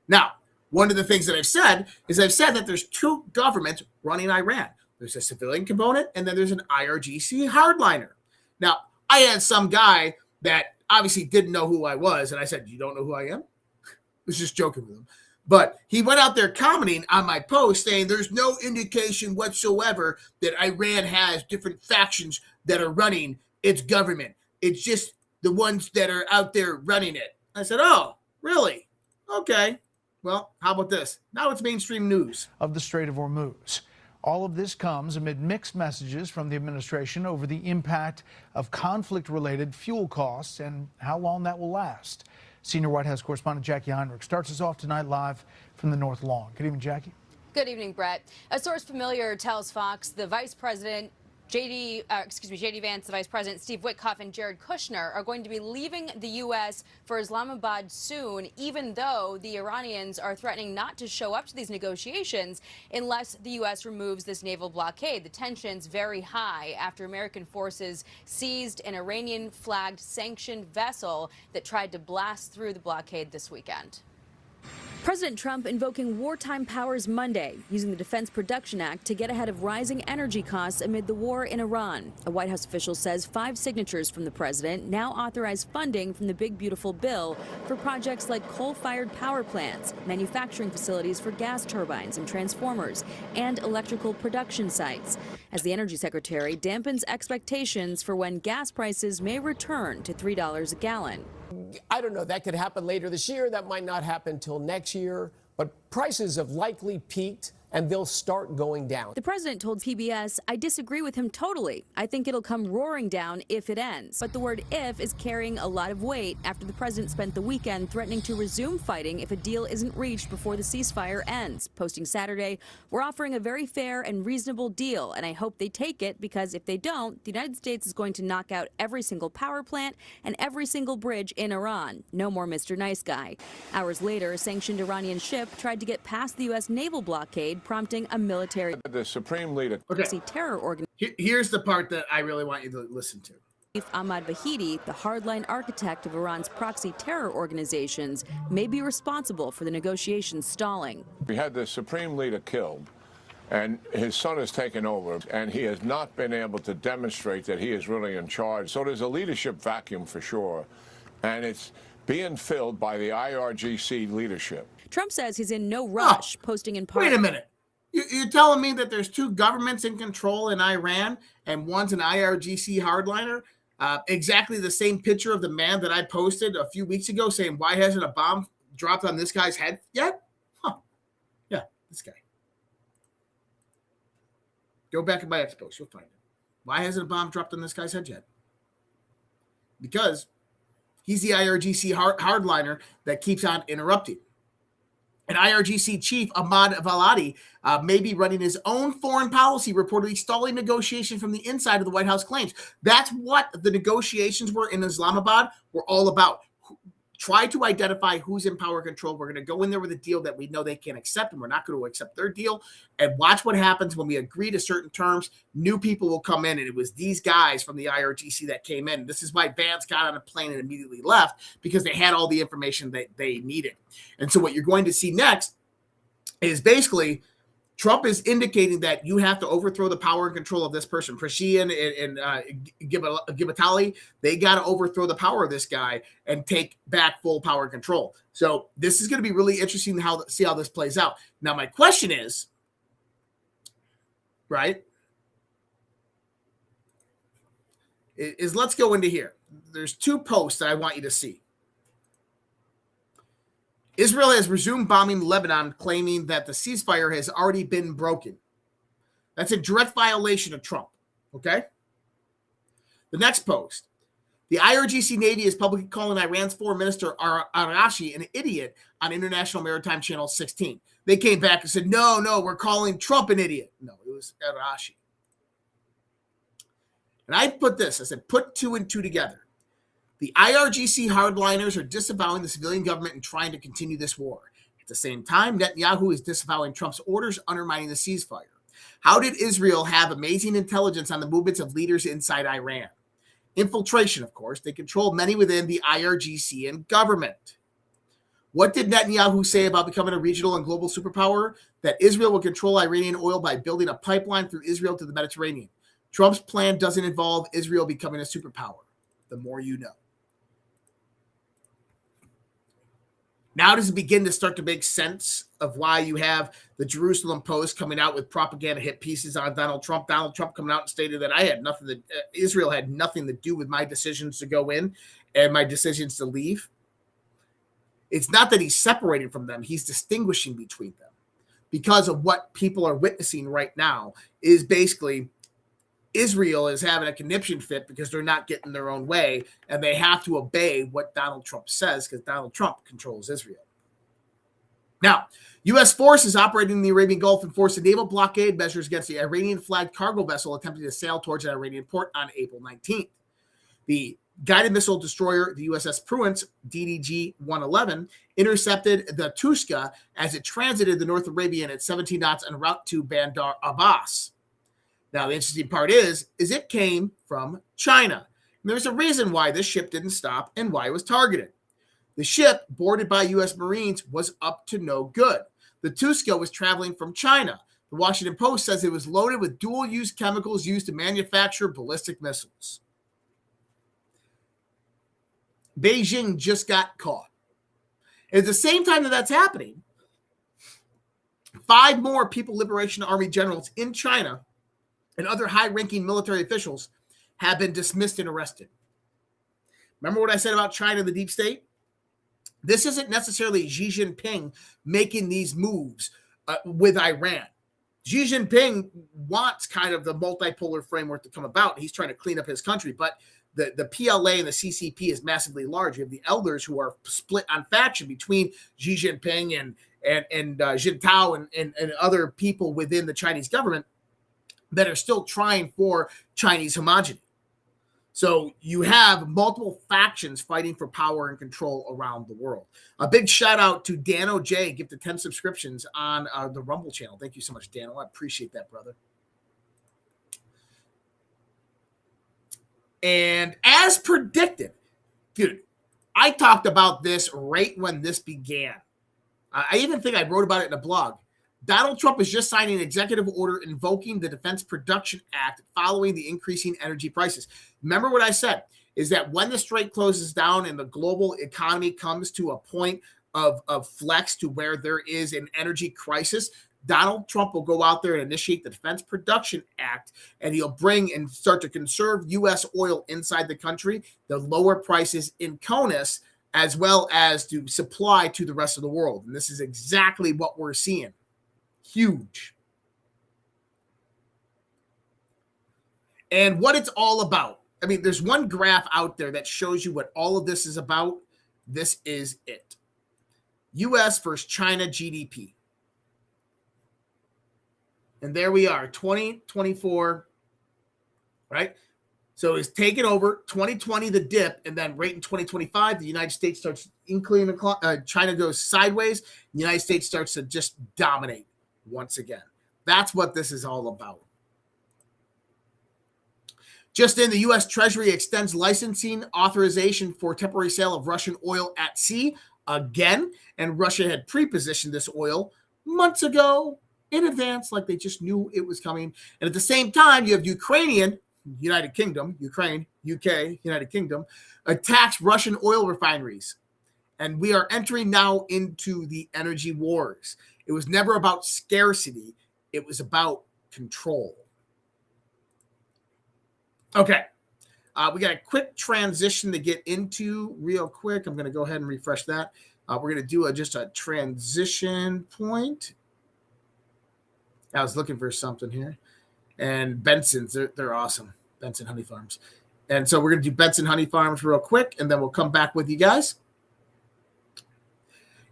Now, one of the things that I've said that there's two governments running Iran. There's a civilian component, and then there's an IRGC hardliner. Now, I had some guy that obviously didn't know who I was, and I said, "You don't know who I am?" I was just joking with him. But he went out there commenting on my post saying there's no indication whatsoever that Iran has different factions that are running its government. It's just the ones that are out there running it. I said, "Oh, really? Okay. Well, how about this? Now it's mainstream news." Of the Strait of Hormuz. All of this comes amid mixed messages from the administration over the impact of conflict-related fuel costs and how long that will last. Senior White House correspondent Jackie Heinrich starts us off tonight live from the North Lawn. Good evening, Jackie. Good evening, Brett. A source familiar tells Fox the Vice President J.D. Vance, the Vice President, Steve Witkoff, and Jared Kushner are going to be leaving the U.S. for Islamabad soon, even though the Iranians are threatening not to show up to these negotiations unless the U.S. removes this naval blockade. The tension's very high after American forces seized an Iranian-flagged sanctioned vessel that tried to blast through the blockade this weekend. President Trump invoking wartime powers Monday, using the Defense Production Act to get ahead of rising energy costs amid the war in Iran. A White House official says 5 signatures from the president now authorize funding from the Big Beautiful Bill for projects like coal-fired power plants, manufacturing facilities for gas turbines and transformers, and electrical production sites, as the Energy Secretary dampens expectations for when gas prices may return to $3 a gallon. I don't know, that could happen later this year. That might not happen till next year. But prices have likely peaked, and they'll start going down. The president told PBS, I disagree with him totally. I think it'll come roaring down if it ends. But the word if is carrying a lot of weight after the president spent the weekend threatening to resume fighting if a deal isn't reached before the ceasefire ends. Posting Saturday, we're offering a very fair and reasonable deal, and I hope they take it, because if they don't, the United States is going to knock out every single power plant and every single bridge in Iran. No more Mr. Nice Guy. Hours later, a sanctioned Iranian ship tried to get past the U.S. naval blockade, prompting a military terror organization. Here's the part that I really want you to listen to. Ahmad Vahidi, the hardline architect of Iran's proxy terror organizations, may be responsible for the negotiations stalling. We had the supreme leader killed, and his son has taken over, and he has not been able to demonstrate that he is really in charge. So there's a leadership vacuum for sure, and it's being filled by the IRGC leadership. Trump says he's in no rush, posting in part. Wait a minute. You're telling me that there's 2 governments in control in Iran, and one's an IRGC hardliner? Exactly the same picture of the man that I posted a few weeks ago saying, why hasn't a bomb dropped on this guy's head yet? Huh. Yeah, this guy. Go back in my X post. You'll find it. Why hasn't a bomb dropped on this guy's head yet? Because he's the IRGC hardliner that keeps on interrupting. And IRGC chief Ahmad Vahidi may be running his own foreign policy, reportedly stalling negotiations from the inside of the White House claims. That's what the negotiations were in Islamabad were all about. Try to identify who's in power control. We're going to go in there with a deal that we know they can't accept, and we're not going to accept their deal. And watch what happens when we agree to certain terms. New people will come in, and it was these guys from the IRGC that came in. This is why Vance got on a plane and immediately left, because they had all the information that they needed. And so what you're going to see next is basically Trump is indicating that you have to overthrow the power and control of this person. Prashian and Geopolitical, they got to overthrow the power of this guy and take back full power and control. So this is going to be really interesting to see how this plays out. Now, my question is, right, is let's go into here. There's 2 posts that I want you to see. Israel has resumed bombing Lebanon, claiming that the ceasefire has already been broken. That's a direct violation of Trump, okay? The next post. The IRGC Navy is publicly calling Iran's foreign minister Arashi an idiot on International Maritime Channel 16. They came back and said, no, we're calling Trump an idiot. No, it was Arashi. And I put this, I said, put 2 and 2 together. The IRGC hardliners are disavowing the civilian government and trying to continue this war. At the same time, Netanyahu is disavowing Trump's orders, undermining the ceasefire. How did Israel have amazing intelligence on the movements of leaders inside Iran? Infiltration, of course. They control many within the IRGC and government. What did Netanyahu say about becoming a regional and global superpower? That Israel will control Iranian oil by building a pipeline through Israel to the Mediterranean. Trump's plan doesn't involve Israel becoming a superpower. The more you know. Now does it begin to start to make sense of why you have the Jerusalem Post coming out with propaganda hit pieces on Donald Trump? Donald Trump coming out and stated that Israel had nothing to do with my decisions to go in and my decisions to leave. It's not that he's separating from them. He's distinguishing between them because of what people are witnessing right now is basically Israel is having a conniption fit because they're not getting their own way, and they have to obey what Donald Trump says because Donald Trump controls Israel. Now, U.S. forces operating in the Arabian Gulf enforced a naval blockade measures against the Iranian-flagged cargo vessel attempting to sail towards an Iranian port on April 19th. The guided missile destroyer, the USS Pruance, DDG-111, intercepted the Tuska as it transited the North Arabian at 17 knots en route to Bandar Abbas. Now, the interesting part is it came from China. And there's a reason why this ship didn't stop and why it was targeted. The ship, boarded by U.S. Marines, was up to no good. The Tuska was traveling from China. The Washington Post says it was loaded with dual-use chemicals used to manufacture ballistic missiles. Beijing just got caught. At the same time that that's happening, 5 more People Liberation Army generals in China and other high-ranking military officials have been dismissed and arrested. Remember what I said about China and the deep state? This isn't necessarily Xi Jinping making these moves with Iran. Xi Jinping wants kind of the multipolar framework to come about. He's trying to clean up his country, but the PLA and the CCP is massively large. You have the elders who are split on faction between Xi Jinping and Jintao and other people within the Chinese government that are still trying for Chinese homogeny. So you have multiple factions fighting for power and control around the world. A big shout out to Dano J, gifted 10 subscriptions on the Rumble channel. Thank you so much, Dano. I appreciate that, brother. And as predicted, dude, I talked about this right when this began. I even think I wrote about it in a blog. Donald Trump is just signing an executive order invoking the Defense Production Act following the increasing energy prices. Remember what I said, is that when the strait closes down and the global economy comes to a point of flex to where there is an energy crisis, Donald Trump will go out there and initiate the Defense Production Act, and he'll bring and start to conserve U.S. oil inside the country, the lower prices in CONUS, as well as to supply to the rest of the world. And this is exactly what we're seeing. Huge. And what it's all about. I mean, there's one graph out there that shows you what all of this is about. This is it. U.S. versus China GDP. And there we are, 2024, right? So it's taken over 2020, the dip, and then right in 2025, the United States starts inclining, China goes sideways, the United States starts to just dominate once again. That's what this is all about. Just in, the U.S. Treasury extends licensing authorization for temporary sale of Russian oil at sea again, and Russia had pre-positioned this oil months ago in advance, like they just knew it was coming. And at the same time, you have Ukraine, United Kingdom, UK, United Kingdom, attacks Russian oil refineries. And we are entering now into the energy wars. It was never about scarcity. It was about control. Okay. We got a quick transition to get into real quick. I'm going to go ahead and refresh that. We're going to do just a transition point. I was looking for something here. And Benson's, they're awesome. Benson Honey Farms. And so we're going to do Benson Honey Farms real quick, and then we'll come back with you guys.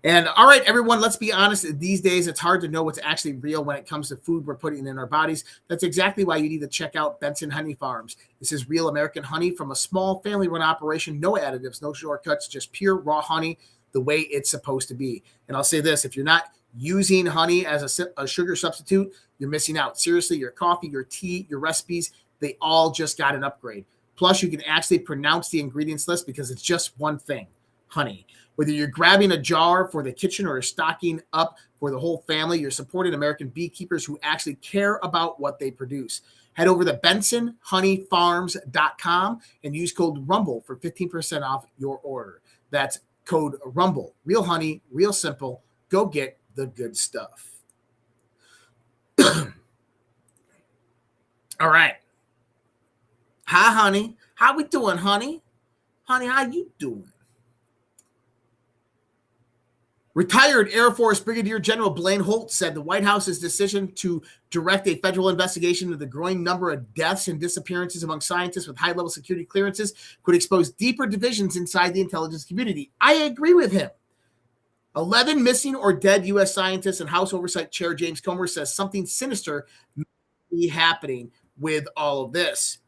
And all right, everyone, let's be honest. These days, it's hard to know what's actually real when it comes to food we're putting in our bodies. That's exactly why you need to check out Benson Honey Farms. This is real American honey from a small family-run operation. No additives, no shortcuts, just pure raw honey the way it's supposed to be. And I'll say this, if you're not using honey as a sugar substitute, you're missing out. Seriously, your coffee, your tea, your recipes, they all just got an upgrade. Plus, you can actually pronounce the ingredients list because it's just one thing, honey. Whether you're grabbing a jar for the kitchen or stocking up for the whole family, you're supporting American beekeepers who actually care about what they produce. Head over to BensonHoneyFarms.com and use code RUMBLE for 15% off your order. That's code RUMBLE. Real honey, real simple. Go get the good stuff. All right. Hi, honey. How we doing, honey? Honey, how you doing? Retired Air Force Brigadier General Blaine Holt said the White House's decision to direct a federal investigation into the growing number of deaths and disappearances among scientists with high-level security clearances could expose deeper divisions inside the intelligence community. I agree with him. 11 missing or dead U.S. scientists, and House Oversight Chair James Comer says something sinister may be happening with all of this.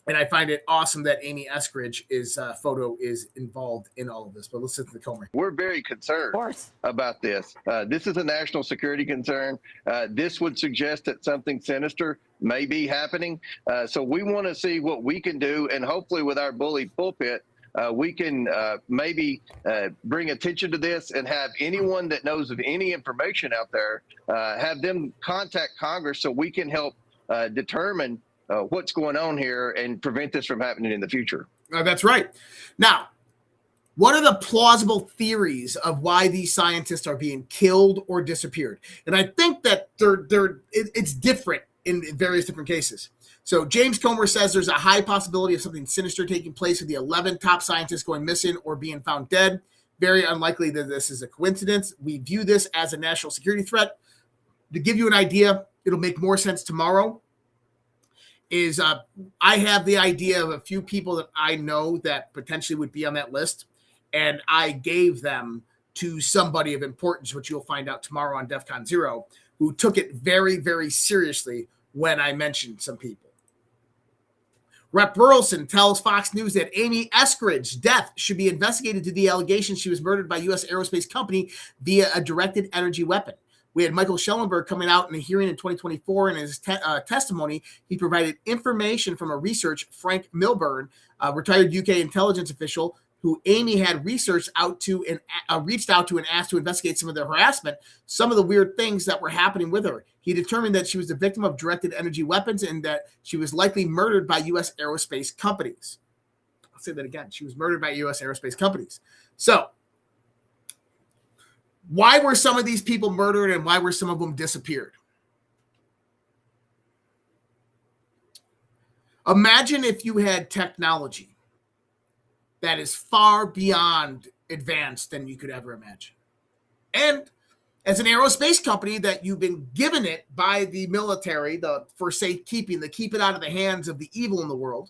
And I find it awesome that Amy Eskridge's photo is involved in all of this. But let's listen to Comer. We're very concerned about this. This is a national security concern. This would suggest that something sinister may be happening. So we want to see what we can do. And hopefully with our bully pulpit, we can maybe bring attention to this and have anyone that knows of any information out there, have them contact Congress so we can help determine what's going on here and prevent this from happening in the future. That's right. Now, what are the plausible theories of why these scientists are being killed or disappeared? And I think that it's different in various different cases. So James Comer says there's a high possibility of something sinister taking place with the 11 top scientists going missing or being found dead. Very unlikely that this is a coincidence. We view this as a national security threat. To give you an idea, it'll make more sense tomorrow. I have the idea of a few people that I know that potentially would be on that list, and I gave them to somebody of importance, which you'll find out tomorrow on DEFCON 0, who took it very, very seriously when I mentioned some people. Rep. Burleson tells Fox News that Amy Eskridge's death should be investigated to the allegation she was murdered by U.S. aerospace company via a directed energy weapon. We had Michael Schellenberg coming out in a hearing in 2024. In his testimony, he provided information from a research Frank Milburn, a retired UK intelligence official who Amy had reached out to and asked to investigate some of the harassment, some of the weird things that were happening with her. He determined that she was the victim of directed energy weapons and that she was likely murdered by U.S. aerospace companies. I'll say that again. She was murdered by U.S. aerospace companies. So, why were some of these people murdered and why were some of them disappeared? Imagine if you had technology that is far beyond advanced than you could ever imagine. And as an aerospace company that you've been given it by the military, for safekeeping, to keep it out of the hands of the evil in the world,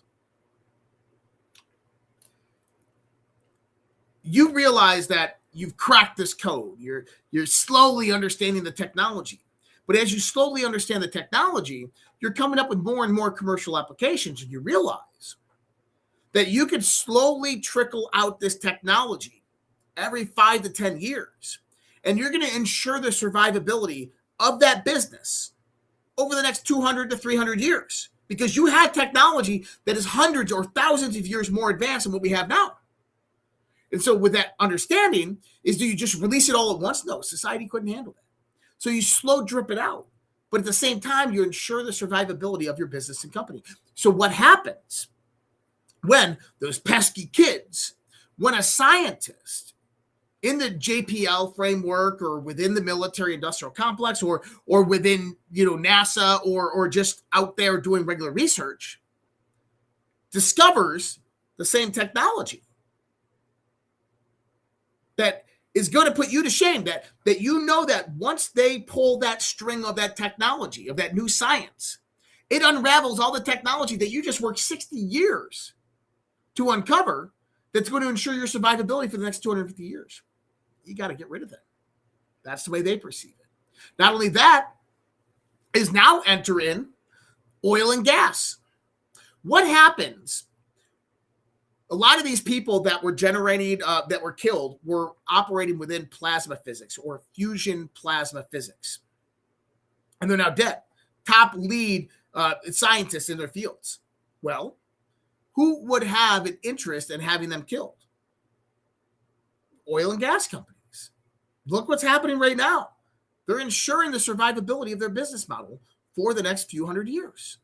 you realize that you've cracked this code. You're slowly understanding the technology. But as you slowly understand the technology, you're coming up with more and more commercial applications, and you realize that you could slowly trickle out this technology every 5 to 10 years. And you're going to ensure the survivability of that business over the next 200 to 300 years because you have technology that is hundreds or thousands of years more advanced than what we have now. And so with that understanding is, do you just release it all at once? No, society couldn't handle that. So you slow drip it out. But at the same time, you ensure the survivability of your business and company. So what happens when those pesky kids, when a scientist in the JPL framework or within the military industrial complex or within NASA or just out there doing regular research discovers the same technology that is going to put you to shame, that that once they pull that string of that technology, of that new science, it unravels all the technology that you just worked 60 years to uncover that's going to ensure your survivability for the next 250 years. You got to get rid of that. That's the way they perceive it. Not only that, is now enter in oil and gas. What happens? A lot of these people that were generated, that were killed, were operating within plasma physics or fusion plasma physics. And they're now dead. Top lead scientists in their fields. Well, who would have an interest in having them killed? Oil and gas companies. Look what's happening right now. They're ensuring the survivability of their business model for the next few hundred years.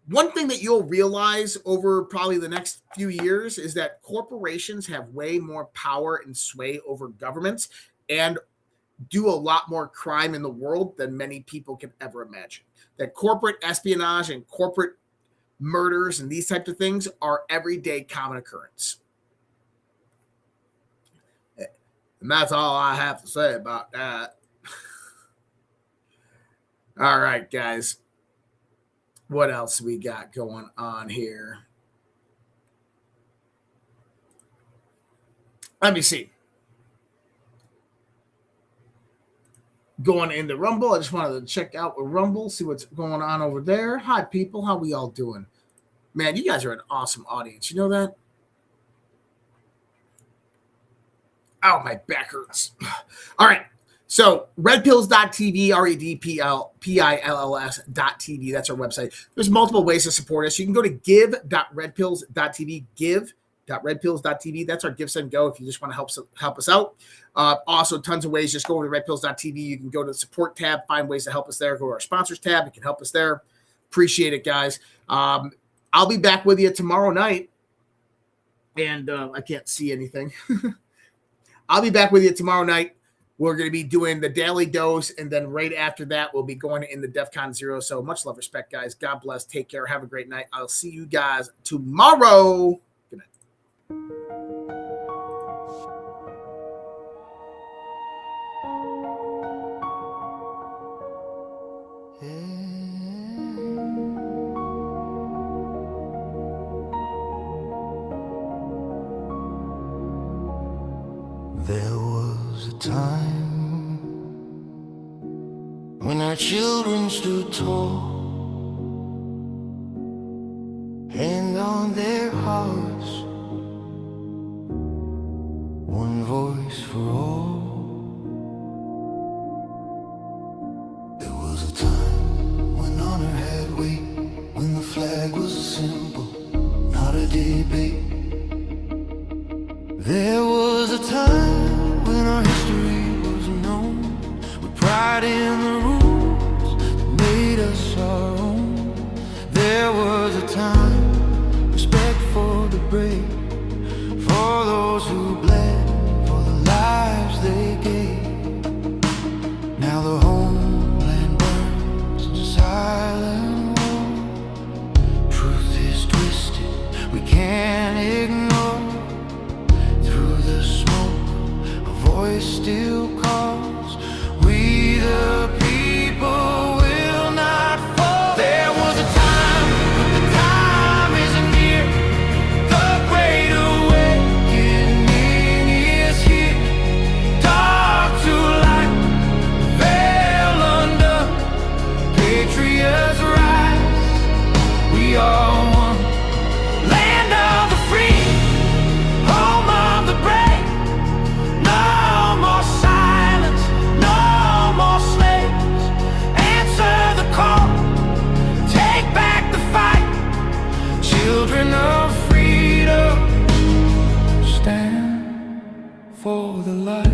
One thing that you'll realize over probably the next few years is that corporations have way more power and sway over governments and do a lot more crime in the world than many people can ever imagine. That corporate espionage and corporate murders and these types of things are everyday common occurrence. And that's all I have to say about that. All right, guys. What else we got going on here? Let me see. Going into Rumble. I just wanted to check out Rumble, see what's going on over there. Hi, people. How we all doing? Man, you guys are an awesome audience. You know that? Oh, my back hurts. All right. So redpills.tv, redpills.tv. That's our website. There's multiple ways to support us. You can go to give.redpills.tv, give.redpills.tv. That's our Give, Send, Go if you just want to help us out. Also, tons of ways. Just go over to redpills.tv. You can go to the support tab, find ways to help us there. Go to our sponsors tab. You can help us there. Appreciate it, guys. I'll be back with you tomorrow night. And I can't see anything. I'll be back with you tomorrow night. We're going to be doing the Daily Dose, and then right after that, we'll be going in the DEFCON 0. So much love, respect, guys. God bless. Take care. Have a great night. I'll see you guys tomorrow. Good night. There was a time when our children stood tall, hand on their hearts, one voice for all. There was a time when honor had weight, when the flag was a symbol, not a debate. There was a time when our history was known, with pride in the rules that made us our own. There was a time, respect for the brave, for those who bled, for the lives they gave. Now the homeland burns in silent war. Truth is twisted, we can't ignore. Voice still calls, we the people will not fall. There was a time, but the time isn't near. The great awakening is here. Dark to light, veil undone, patriots rise. We are one, land of the free, home of the brave. Children of freedom, stand for the light.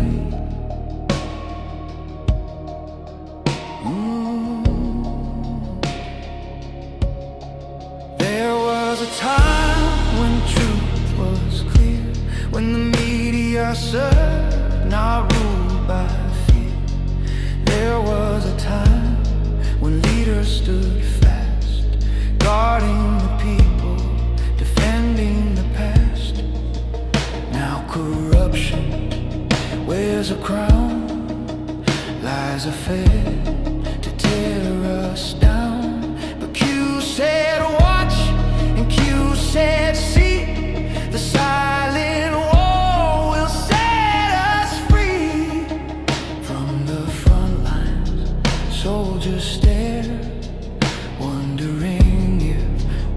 There was a time when truth was clear, when the media served, not ruled by fear. There was a time when leaders stood fast, guarding the people, defending the past. Now corruption wears a crown, lies are fed to tear us down. But Q said watch, and Q said see. The silent war will set us free. From the front lines, soldiers stare, wondering if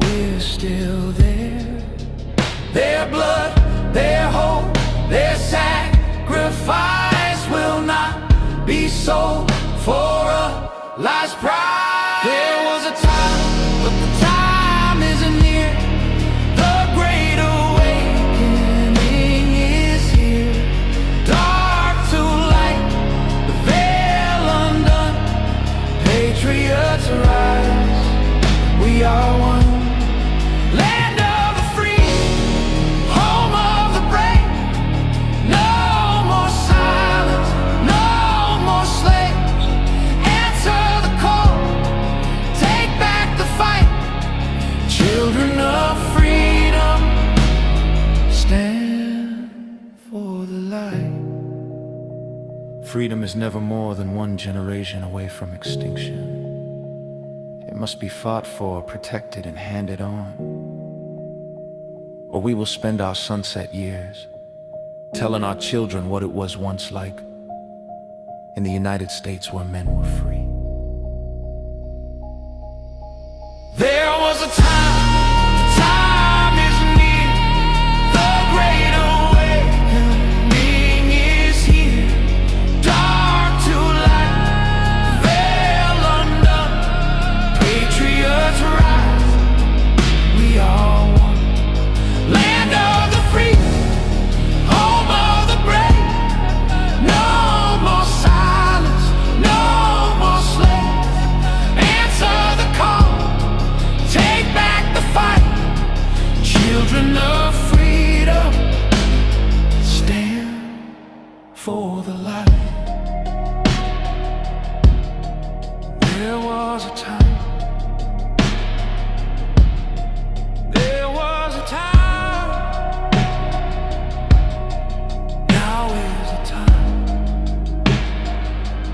we're still there. Their blood, their hope, their sacrifice will not be sold for a last prize. There was a time, but the time isn't near. The great awakening is here. Dark to light, the veil undone, patriots rise. We are one, land of the free, home of the brave. No more silence, no more slaves. Answer the call, Freedom is never more than one generation away from extinction. It must be fought for, protected, and handed on. Or we will spend our sunset years telling our children what it was once like in the United States where men were free. There was a time is near, the great awakening is here. Dark to light, veil undone, patriots rise, we are one. Land of the free, home of the brave, no more silence, no more slaves. Answer the call, take back the fight. Children of freedom, stand for the light. There was a time, there was a time, now is the time.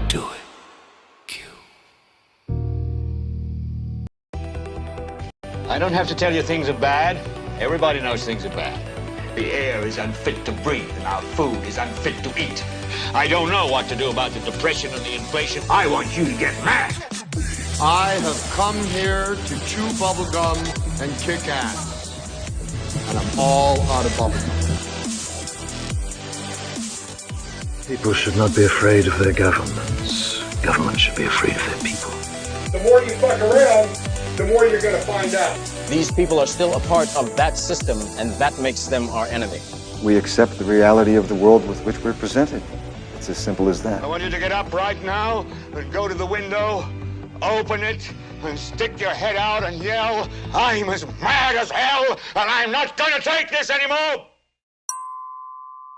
Do it. I don't have to tell you things are bad. Everybody knows things are bad. The air is unfit to breathe, and our food is unfit to eat. I don't know what to do about the depression and the inflation. I want you to get mad. I have come here to chew bubblegum and kick ass. And I'm all out of bubblegum. People should not be afraid of their governments. Governments should be afraid of their people. The more you fuck around, the more you're going to find out. These people are still a part of that system, and that makes them our enemy. We accept the reality of the world with which we're presented. It's as simple as that. I want you to get up right now and go to the window, open it, and stick your head out and yell, I'm as mad as hell, and I'm not going to take this anymore!